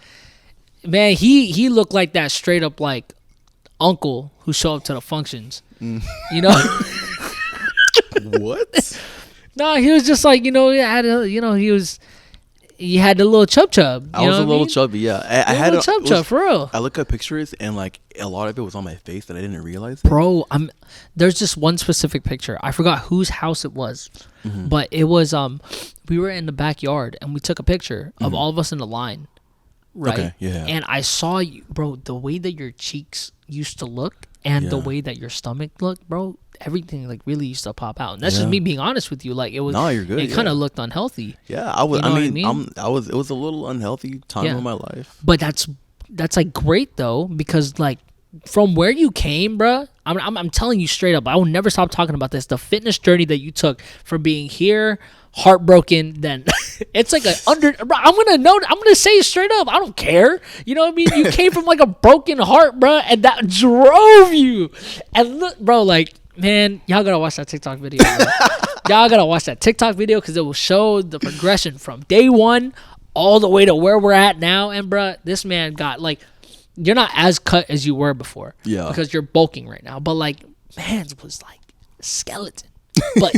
man, he looked like that straight up like uncle who show up to the functions. You know? What? No, he was just like, he had the little chub. I was a little chubby, yeah. I had a chub for real. I look at pictures and like a lot of it was on my face that I didn't realize. Bro, there's just one specific picture. I forgot whose house it was. But it was we were in the backyard and we took a picture of all of us in the line. Right? Okay, yeah. And I saw you, bro, the way that your cheeks used to look and the Yeah. way that your stomach looked, bro, everything like really used to pop out. And that's just Yeah. me being honest with you. Like it was No, you're good, it kind yeah. of looked unhealthy. Yeah, I was. You know what I I mean, mean? it was a little unhealthy time Yeah. of my life. But that's like great though, because like from where you came, bruh, I'm telling you straight up, I will never stop talking about this. The fitness journey that you took from being here, heartbroken, then it's like I'm gonna say it straight up. I don't care. You know what I mean? You came from like a broken heart, bruh, and that drove you. And look, bro, like, man, y'all gotta watch that TikTok video. Bro. Y'all gotta watch that TikTok video because it will show the progression from day one all the way to where we're at now. And bruh, this man got like, you're not as cut as you were before. Yeah. Because you're bulking right now. But like, man was like skeleton, but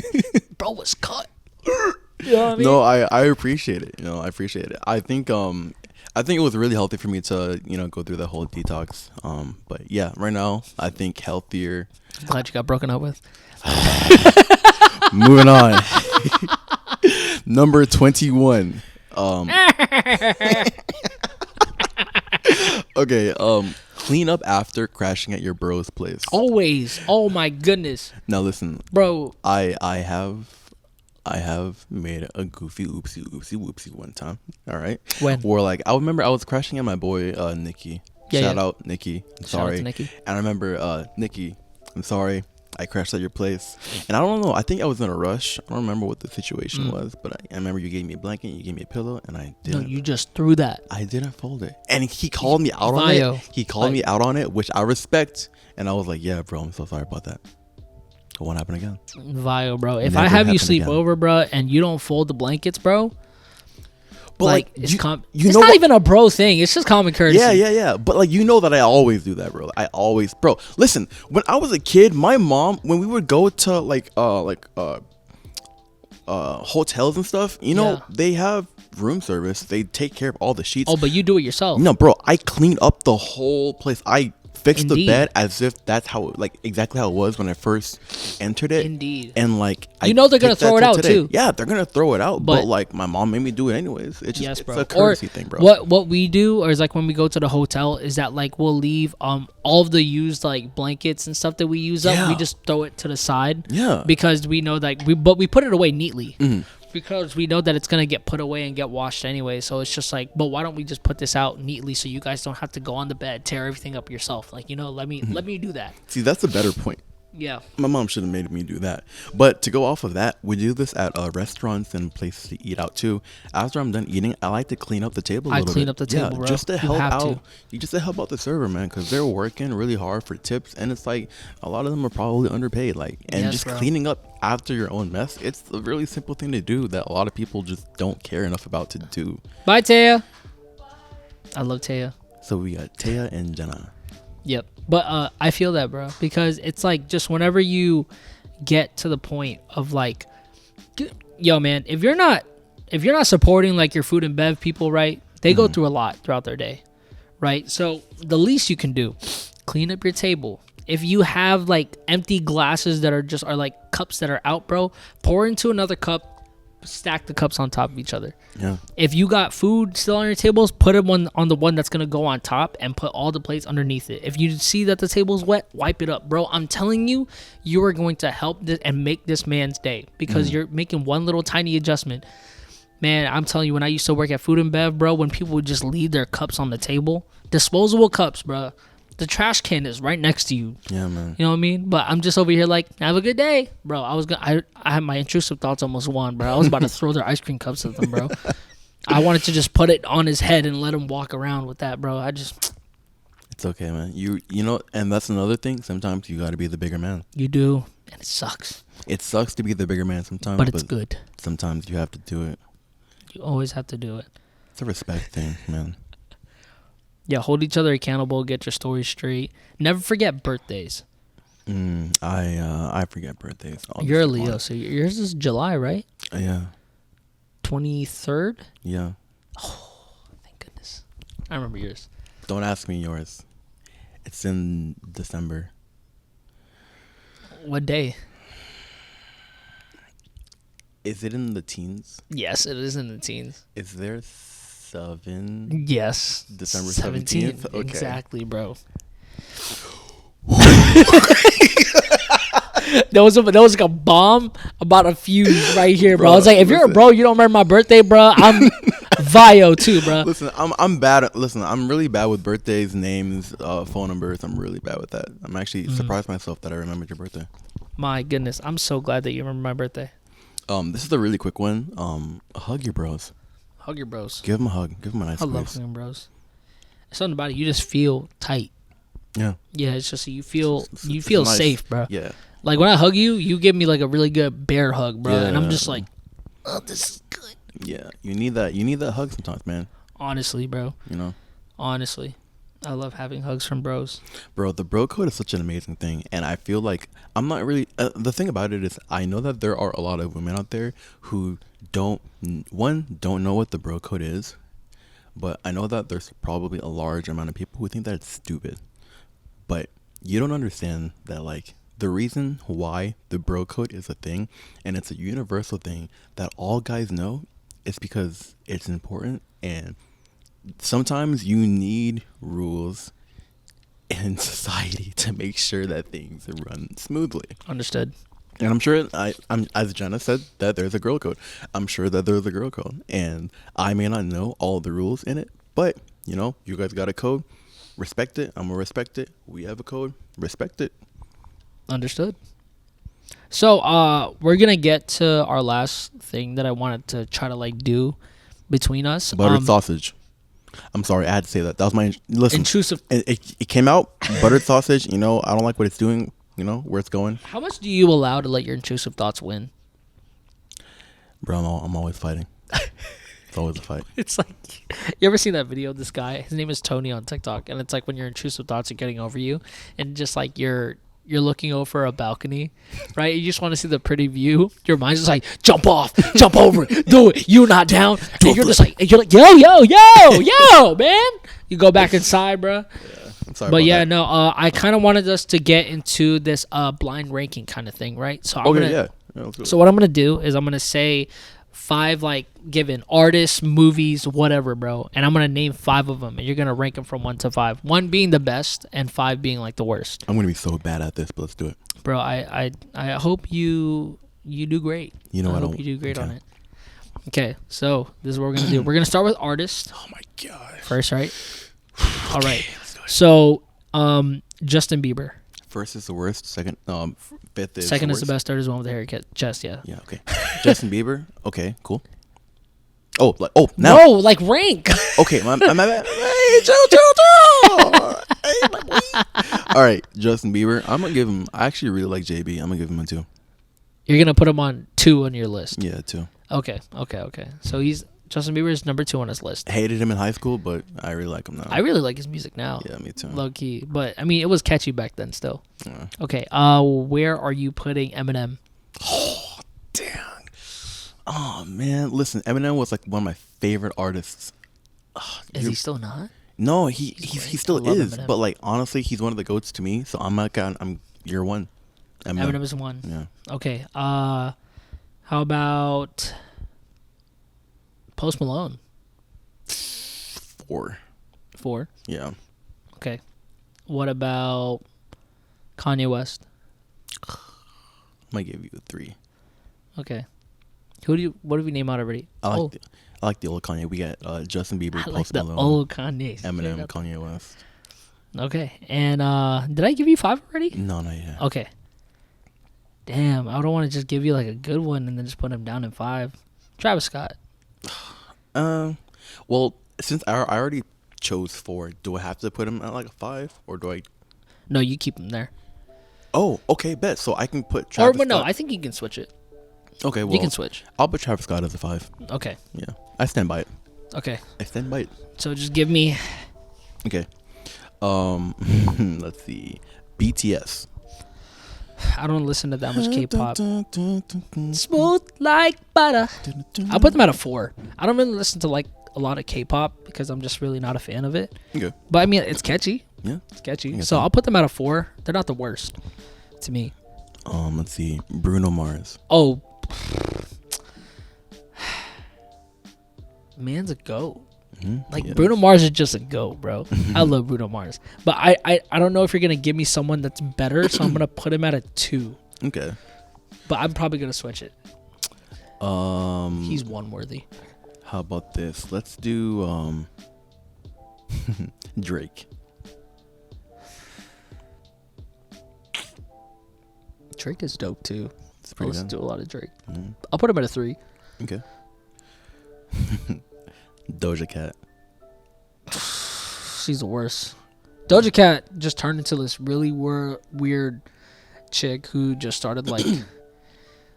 bro was cut. You know what I mean? No, I appreciate it. I appreciate it. I think it was really healthy for me to go through that whole detox. But yeah, right now I think healthier. I'm glad you got broken up with. Moving on. Number 21. Okay. Clean up after crashing at your bro's place. Always. Oh my goodness. Now listen, bro. I have made a goofy oopsie whoopsie one time. All right. When? Or like I remember I was crashing at my boy Nikki. Shout out Nikki. I'm sorry. Shout out to Nikki. And I remember Nikki. I'm sorry. I crashed at your place, and I don't know. I think I was in a rush. I don't remember what the situation was, but I remember you gave me a blanket, you gave me a pillow, and I didn't. No, you just threw that. I didn't fold it, and he called me out on it. He called me out on it, which I respect, and I was like, "Yeah, bro, I'm so sorry about that. It won't happen again." Vio, bro. If Never I have you sleep again. over, bro, and you don't fold the blankets, bro. But like it's it's not what? even a bro thing. It's just common courtesy. Yeah. But like that I always do that, bro. Bro. Listen, when I was a kid, my mom, when we would go to hotels and stuff, they have room service. They take care of all the sheets. Oh, but you do it yourself. No, bro. I cleaned up the whole place. I fixed the Indeed. bed as if that's how, exactly how it was when I first entered it. Indeed. And they're gonna throw it out too. Yeah, they're gonna throw it out. But But my mom made me do it anyways. It's just Yes, it's bro. a courtesy thing, bro. What we do, or is like when we go to the hotel, is that like we'll leave all of the used like blankets and stuff that we use up. Yeah. We just throw it to the side. Yeah. Because we know that we put it away neatly. Because we know that it's gonna get put away and get washed anyway. So it's just like, but why don't we just put this out neatly so you guys don't have to go on the bed, tear everything up yourself? Like, let me do that. See, that's a better point. Yeah. My mom should have made me do that. But to go off of that, we do this at restaurants and places to eat out too. After I'm done eating, I like to clean up the table a little bit. I clean up the table, bro. Just to You help have out. to. Just to help out the server, man, because they're working really hard for tips, and it's like a lot of them are probably underpaid. And Yes, just bro. cleaning up after your own mess, it's a really simple thing to do that a lot of people just don't care enough about to do. Bye, Taya. I love Taya. So we got Taya and Jenna. Yep. But I feel that, bro, because it's like just whenever you get to the point of like, yo, man, if you're not supporting like your food and bev people, right? They go through a lot throughout their day, right? So the least you can do, clean up your table. If you have like empty glasses that are like cups that are out, bro, pour into another cup. Stack the cups on top of each other. Yeah. If you got food still on your tables, put it on the one that's gonna go on top and put all the plates underneath it. If you see that the table's wet, wipe it up, bro. I'm telling you, you are going to help this and make this man's day because you're making one little tiny adjustment. Man, I'm telling you, when I used to work at Food and Bev, bro, when people would just leave their cups on the table, disposable cups, bro. The trash can is right next to you. Yeah, man. You know what I mean? But I'm just over here like, have a good day, bro. I had my intrusive thoughts almost won, bro. I was about to throw their ice cream cups at them, bro. I wanted to just put it on his head and let him walk around with that, bro. It's okay, man. You know, and that's another thing. Sometimes you got to be the bigger man. You do, and it sucks. It sucks to be the bigger man sometimes, But it's good. Sometimes you have to do it. You always have to do it. It's a respect thing, man. Yeah, hold each other accountable. Get your story straight. Never forget birthdays. I forget birthdays. You're a Leo, so yours is July, right? Yeah. 23rd? Yeah. Oh, thank goodness. I remember yours. Don't ask me yours. It's in December. What day? Is it in the teens? Yes, it is in the teens. Is there 7? Yes. December 17th? Okay. Exactly, bro. There was like a bomb about a fuse right here, bro. I was like, if you're a bro, you don't remember my birthday, bro. I'm Vio too, bro. Listen, I'm bad. Listen, I'm really bad with birthdays, names, phone numbers. I'm really bad with that. I'm actually surprised myself that I remembered your birthday. My goodness, I'm so glad that you remember my birthday. This is a really quick one. Hug your bros. Hug your bros. Give them a hug. Give them a nice I love squeeze. hugging bros. There's something about it. You just feel tight. Yeah. Yeah, it's just you feel It's nice. safe, bro. Yeah. Like when I hug you, you give me like a really good bear hug, bro, and I'm just Yeah. like, oh, this is good. Yeah. You need that. You need that hug sometimes, man. Honestly, bro. You know. Honestly. I love having hugs from bros. Bro, the bro code is such an amazing thing, and I feel like I'm not really. The thing about it is, I know that there are a lot of women out there who don't know what the bro code is, but I know that there's probably a large amount of people who think that it's stupid. But you don't understand that, like, the reason why the bro code is a thing, and it's a universal thing that all guys know, is because it's important, and sometimes you need rules in society to make sure that things run smoothly. Understood. And I'm sure I'm as Jenna said that there's a girl code. I'm sure that there's a girl code, and I may not know all the rules in it, but you know, you guys got a code. Respect it. I'm gonna respect it. We have a code. Respect it. Understood. So we're gonna get to our last thing that I wanted to try to like do between us. Buttered sausage. I'm sorry, I had to say that. That was my listen. Intrusive. It came out buttered sausage. You know, I don't like what it's doing. You know where it's going. How much do you allow to let your intrusive thoughts win? Bro, I'm always fighting. It's always a fight. It's like, you ever seen that video of this guy? His name is Tony on TikTok, and it's like when your intrusive thoughts are getting over you, and just like you're looking over a balcony, right? You just want to see the pretty view. Your mind's just like, jump off, jump over, do it. You not down. And you're just like, yo, man. You go back inside, bro. Yeah, I'm sorry. But about yeah, that. no, I kind of wanted us to get into this blind ranking kind of thing, right? So Let's do it. So what I'm gonna do is I'm gonna say 5 like given artists, movies, whatever, bro, and I'm gonna name 5 of them, and you're gonna rank them from 1 to 5. 1 being the best, and 5 being like the worst. I'm gonna be so bad at this, but let's do it. Bro, I hope you do great. You know, I hope you do great on it. Okay, so this is what we're gonna do. We're gonna start with artists. Oh my god. First, right? All right. So, Justin Bieber. First is the worst. Second, fifth is Second the is the worst. best. Third is the one with the haircut. Chest, yeah. Yeah. Okay. Justin Bieber. Okay. Cool. Now. No, like rank. Okay. My bad. Hey, chill. Hey, my boy. All right, Justin Bieber. I'm gonna give him. I actually really like JB. I'm gonna give him a 2. You're gonna put him on 2 on your list. Yeah, 2. Okay. So Justin Bieber is number 2 on his list. Hated him in high school, but I really like him now. I really like his music now. Yeah, me too. Low key, but I mean, it was catchy back then still. Yeah. Okay. Where are you putting Eminem? Oh, dang. Oh man, listen, Eminem was like one of my favorite artists. Is he still not? No, he great. still I love is. Eminem. but like honestly, he's one of the goats to me. So I'm year 1. Eminem is 1. Yeah. Okay. How about Post Malone? 4. 4. Yeah. Okay. What about Kanye West? I might give you a 3. Okay. What did we name out already? I like the old Kanye. We got Justin Bieber, I Post like the Malone, old Kanye. Eminem, Kanye West. Okay. And did I give you 5 already? No, not yet. Okay. Damn, I don't want to just give you like a good one and then just put him down in 5. Travis Scott. Well, since I already chose 4, do I have to put him at like a 5, or do I? No, you keep him there. Oh, okay, bet. So I can put Travis Or no, Scott. I think you can switch it. Okay, well, You can switch. I'll put Travis Scott as a 5. Okay. Yeah, I stand by it. Okay. I stand by it. So just give me. Okay. Let's see. BTS. I don't listen to that much K-pop. Smooth like butter. I'll put them at a 4. I don't really listen to like a lot of K-pop because I'm just really not a fan of it. Okay. But I mean, it's catchy. Yeah. It's catchy. get So that. I'll put them at a 4. They're not the worst to me. Let's see. Bruno Mars. Oh. Man's a goat. Like Yes. Bruno Mars is just a goat, bro. I love Bruno Mars, but I don't know if you're gonna give me someone that's better, so I'm gonna put him at a 2. Okay. But I'm probably gonna switch it. He's 1 worthy. How about this? Let's do Drake. Drake is dope too. It's I pretty listen good. to a lot of Drake. Mhm. I'll put him at a 3. Okay. Doja Cat. She's the worst. Doja Cat just turned into this really weird chick who just started like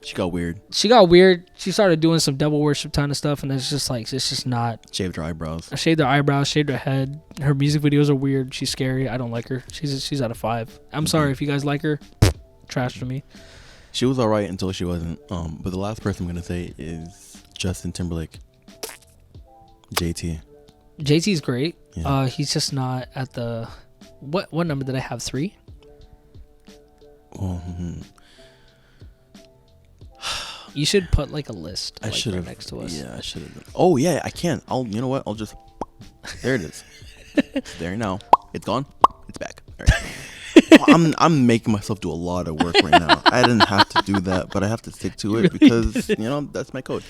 She got weird. She got weird. She started doing some devil worship kind of stuff, and it's just not. Shaved her eyebrows. I shaved her eyebrows, shaved her head. Her music videos are weird. She's scary. I don't like her. She's out of 5. I'm sorry if you guys like her. Trash to me. She was alright until she wasn't. But the last person I'm gonna say is Justin Timberlake. JT. JT's great. Yeah. He's just not at the. What number did I have? 3. Well, You should put like a list. I should have right next to us. Yeah, I should have. Oh yeah, I can. You know what? I'll just. There it is. It's there now. It's gone. It's back. All right. I'm making myself do a lot of work right now. I didn't have to do that, but I have to stick to it because that's my code.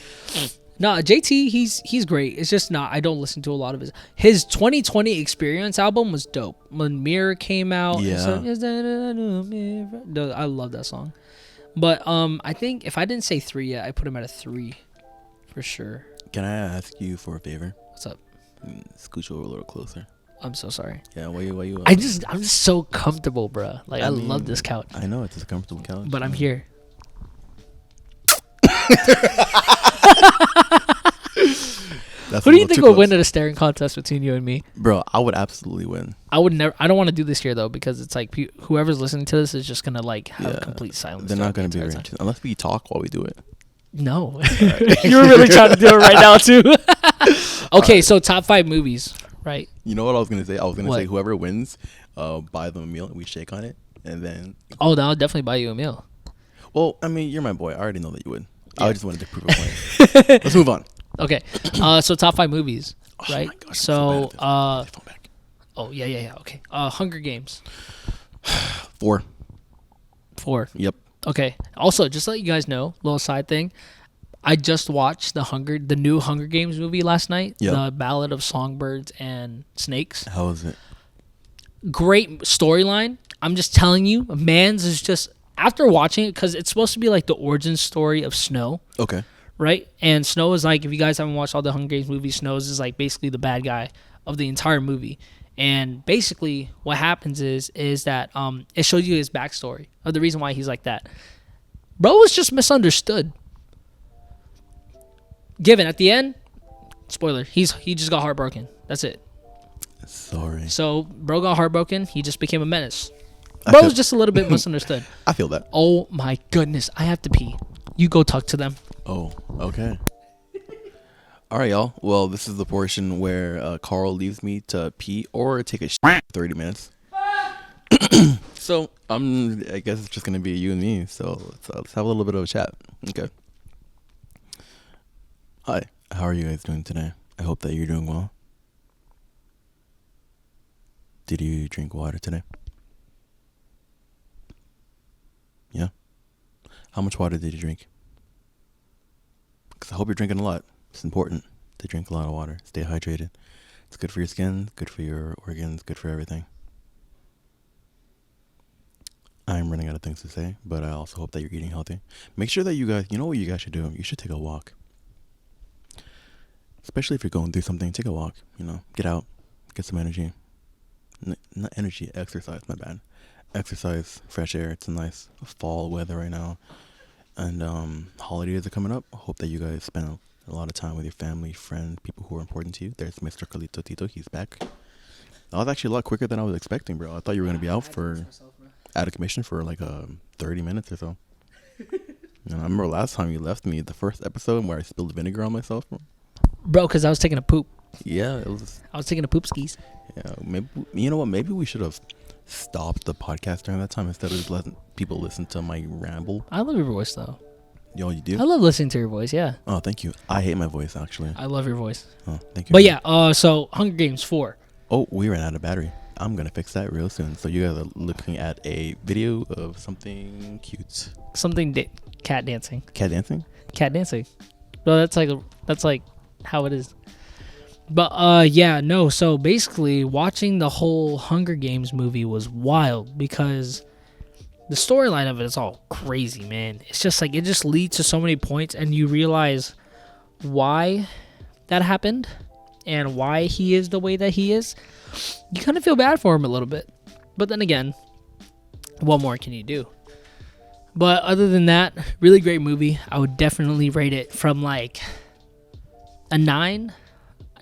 No, JT, he's great. It's just not. I don't listen to a lot of his 2020 Experience album was dope. When Mirror came out, Yeah. so, is that a new mirror? I love that song. But I think if I didn't say 3 yet, I put him at a 3 for sure. Can I ask you for a favor? What's up? Scooch over a little closer. I'm so sorry. Yeah, why you? I'm just so comfortable, bro. Like I love this couch. I know it's a comfortable couch, But I'm here. Who do you think would win at a staring contest between you and me? Bro, I would absolutely win. I would never. I don't want to do this here though because it's like whoever's listening to this is just gonna like have complete silence. They're not gonna be very very interested unless we talk while we do it. No, you were really trying to do it right now too. Okay, so top 5 movies, right? You know what I was gonna say? I was gonna What? say whoever wins, buy them a meal and we shake on it, and then. Oh, then I'll definitely buy you a meal. Well, I mean, you're my boy. I already know that you would. Yeah. I just wanted to prove a point. Let's move on. Okay, so top 5 movies, right? Oh my gosh, so, I'm so bad at this. Phone back. oh yeah. Okay, Hunger Games 4. 4. Yep. Okay. Also, just to let you guys know, little side thing. I just watched the new Hunger Games movie last night. Yep. The Ballad of Songbirds and Snakes. How is it? Great storyline. I'm just telling you, Mans is just after watching it because it's supposed to be like the origin story of Snow, Okay. right? And Snow is like, if you guys haven't watched all the Hunger Games movies, Snow is like basically the bad guy of the entire movie. And basically, what happens is that it shows you his backstory of the reason why he's like that. Bro was just misunderstood. Given at the end, spoiler, he just got heartbroken. That's it. Sorry. So bro got heartbroken. He just became a menace. I Bro feel- was just a little bit misunderstood. I feel that. Oh my goodness, I have to pee. You go talk to them. Oh, okay. All right, y'all. Well, this is the portion where Carl leaves me to pee or take a shit for 30 minutes. So I guess it's just gonna be you and me. So let's have a little bit of a chat. Okay. Hi. How are you guys doing today? I hope that you're doing well. Did you drink water today? Yeah. How much water did you drink? Because I hope you're drinking a lot. It's important to drink a lot of water. Stay hydrated. It's good for your skin, good for your organs, good for everything. I'm running out of things to say, but I also hope that you're eating healthy. Make sure that you guys, you know what you guys should do? You should take a walk. Especially if you're going through something, take a walk. Get out, get some energy. Not energy, exercise, my bad. Exercise, fresh air. It's a nice fall weather right now. And holidays are coming up. I hope that you guys spend a lot of time with your family, friends, people who are important to you. There's Mr. Carlito Tito. He's back. That was actually a lot quicker than I was expecting, bro. I thought you were going to be out of commission for like 30 minutes or so. I remember last time you left me, the first episode where I spilled vinegar on myself, bro. Bro, because I was taking a poop. Yeah, it was. I was taking a poop skis. Yeah, maybe you know what? Maybe we should have stopped the podcast during that time instead of just letting people listen to my ramble. I love your voice, though. Yo, you do? I love listening to your voice, yeah. Oh, thank you. I hate my voice, actually. I love your voice. Oh, thank you. But yeah, so Hunger Games 4. Oh, we ran out of battery. I'm going to fix that real soon. So you guys are looking at a video of something cute. Something cat dancing. Cat dancing? Cat dancing. Well, that's like how it is. But yeah, no, so basically watching the whole Hunger Games movie was wild because the storyline of it is all crazy, man. It's just like it just leads to so many points and you realize why that happened and why he is the way that he is. You kind of feel bad for him a little bit. But then again, what more can you do? But other than that, really great movie. I would definitely rate it from like a 9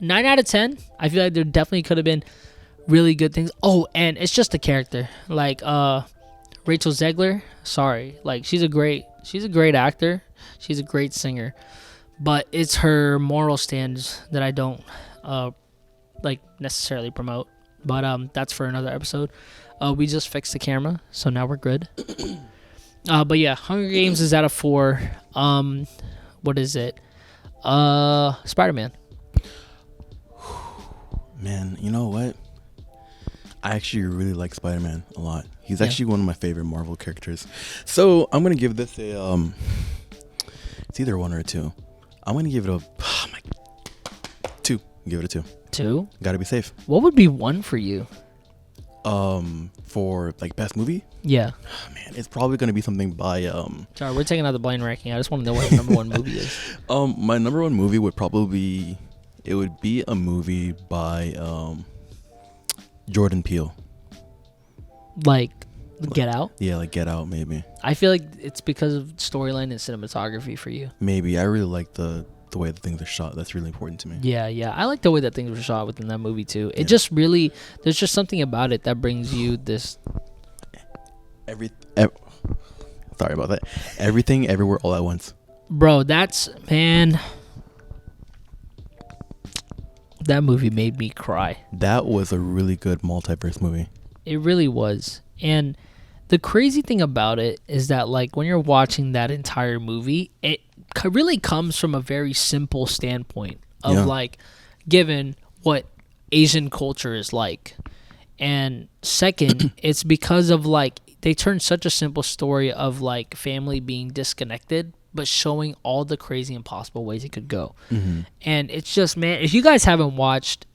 out of 10. I feel like there definitely could have been really good things. Oh, and it's just the character. Like Rachel Zegler, sorry. Like she's a great actor. She's a great singer. But it's her moral stands that I don't like necessarily promote. But that's for another episode. We just fixed the camera, so now we're good. But yeah, Hunger Games is out of 4. What is it? Spider-Man. Man, you know what? I actually really like Spider-Man a lot. He's actually one of my favorite Marvel characters. So I'm gonna give this a it's either 1 or a 2. I'm gonna give it a 2. Give it a 2. 2? Gotta be safe. What would be 1 for you? For like best movie? Yeah. Oh, man, it's probably gonna be something by Sorry, we're taking out the blind ranking. I just want to know what your number 1 movie is. My number 1 movie would probably be a movie by Jordan Peele. Like Get Out? Yeah, like Get Out, maybe. I feel like it's because of storyline and cinematography for you. Maybe. I really like the way that things are shot. That's really important to me. Yeah. I like the way that things were shot within that movie too. It just really, there's just something about it that brings you this. Sorry about that. Everything, everywhere, all at once. Bro, man. That movie made me cry. That was a really good multiverse movie. It really was. And the crazy thing about it is that, like, when you're watching that entire movie, it really comes from a very simple standpoint of, like, given what Asian culture is like. And second, it's because of, like, they turned such a simple story of, like, family being disconnected, but showing all the crazy impossible ways it could go. Mm-hmm. And it's just, man, if you guys haven't watched,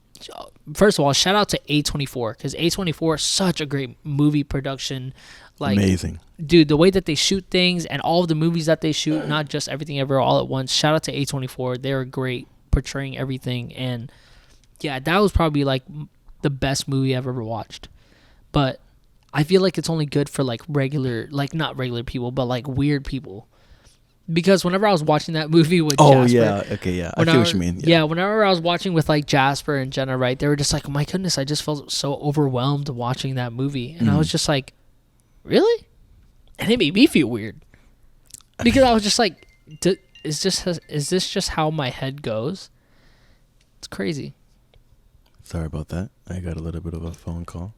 first of all, shout out to A24, because A24 is such a great movie production. Like, amazing. Dude, the way that they shoot things and all of the movies that they shoot, not just Everything Everywhere All at Once. Shout out to A24. They're great portraying everything. And yeah, that was probably like the best movie I've ever watched. But I feel like it's only good for like regular, like not regular people, but like weird people. Because whenever I was watching that movie with Jasper. Oh, yeah. Okay, yeah. I see what you mean. Yeah, whenever I was watching with like Jasper and Jenna, right, they were just like, oh my goodness, I just felt so overwhelmed watching that movie. And I was just like, really? And it made me feel weird. Because I was just like, is this just how my head goes? It's crazy. Sorry about that. I got a little bit of a phone call.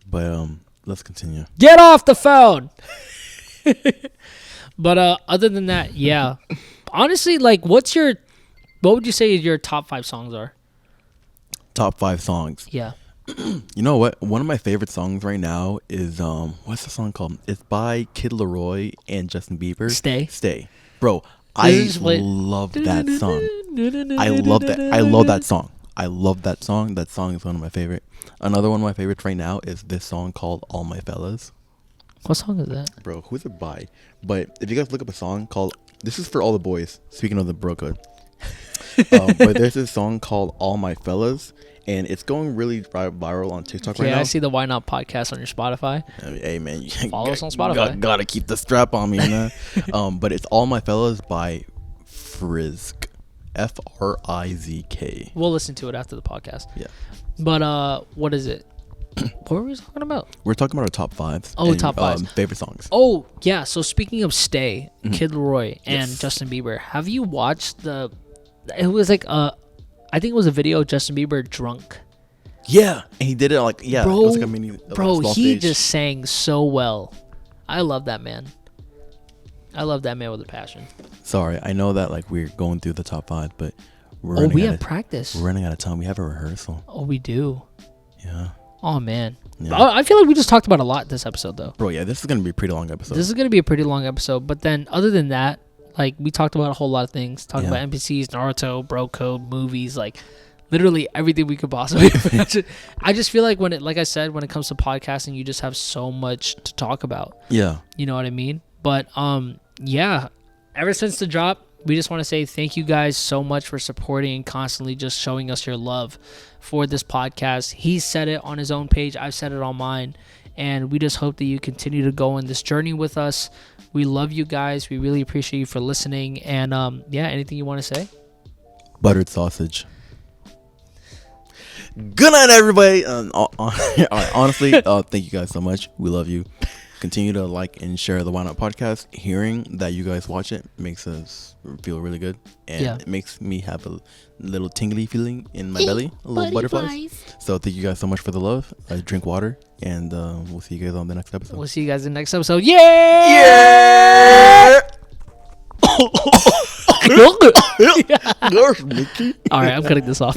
But let's continue. Get off the phone! But other than that, yeah. Honestly, like, what would you say your top 5 songs are? Top 5 songs. Yeah. You know what? One of my favorite songs right now is what's the song called? It's by Kid Laroi and Justin Bieber. Stay. Bro, I love that song. I love that song. I love that song. That song is one of my favorite. Another one of my favorites right now is this song called All My Fellas. What song is that? Bro, who's it by? But if you guys look up a song called, this is for all the boys, speaking of the bro code. But there's this song called All My Fellas, and it's going really viral on TikTok right now. Yeah, I see the Why Not podcast on your Spotify. I mean, hey, man. Follow us on Spotify. Gotta keep the strap on me, man. But it's All My Fellas by Frizzk. Frizk. We'll listen to it after the podcast. Yeah. But what is it? What were we talking about? We're talking about our top 5s. Oh, top 5s. Favorite songs. Oh, yeah. So speaking of Stay, Kid Laroi and Justin Bieber, have you watched it was like I think it was a video of Justin Bieber drunk. Yeah. And he did it like, yeah. Bro, it was like a mini, he stage. just sang so well. I love that man. I love that man with a passion. Sorry, I know that like we're going through the top 5, but we have practice. We're running out of time. We have a rehearsal. Oh, we do. Yeah. Oh man. Yeah. I feel like we just talked about a lot this episode though. Bro, yeah, this is gonna be a pretty long episode. This is gonna be a pretty long episode, but then other than that, like we talked about a whole lot of things. Talking about NPCs, Naruto, bro code, movies, like literally everything we could possibly imagine. I just feel like when it comes to podcasting, you just have so much to talk about. Yeah. You know what I mean? But yeah. Ever since the drop, we just want to say thank you guys so much for supporting and constantly just showing us your love for this podcast. He said it on his own page. I've said it on mine. and we just hope that you continue to go on this journey with us. We love you guys. We really appreciate you for listening. And yeah, anything you want to say? Buttered sausage. Good night, everybody. Honestly, thank you guys so much. We love you. Continue to like and share the Why Not podcast. Hearing that you guys watch it makes us feel really good, and it makes me have a little tingly feeling in my belly, a little butterflies. So thank you guys so much for the love. Drink water, and we'll see you guys on the next episode. We'll see you guys in the next episode. Yeah! Mickey. All right, I'm cutting this off.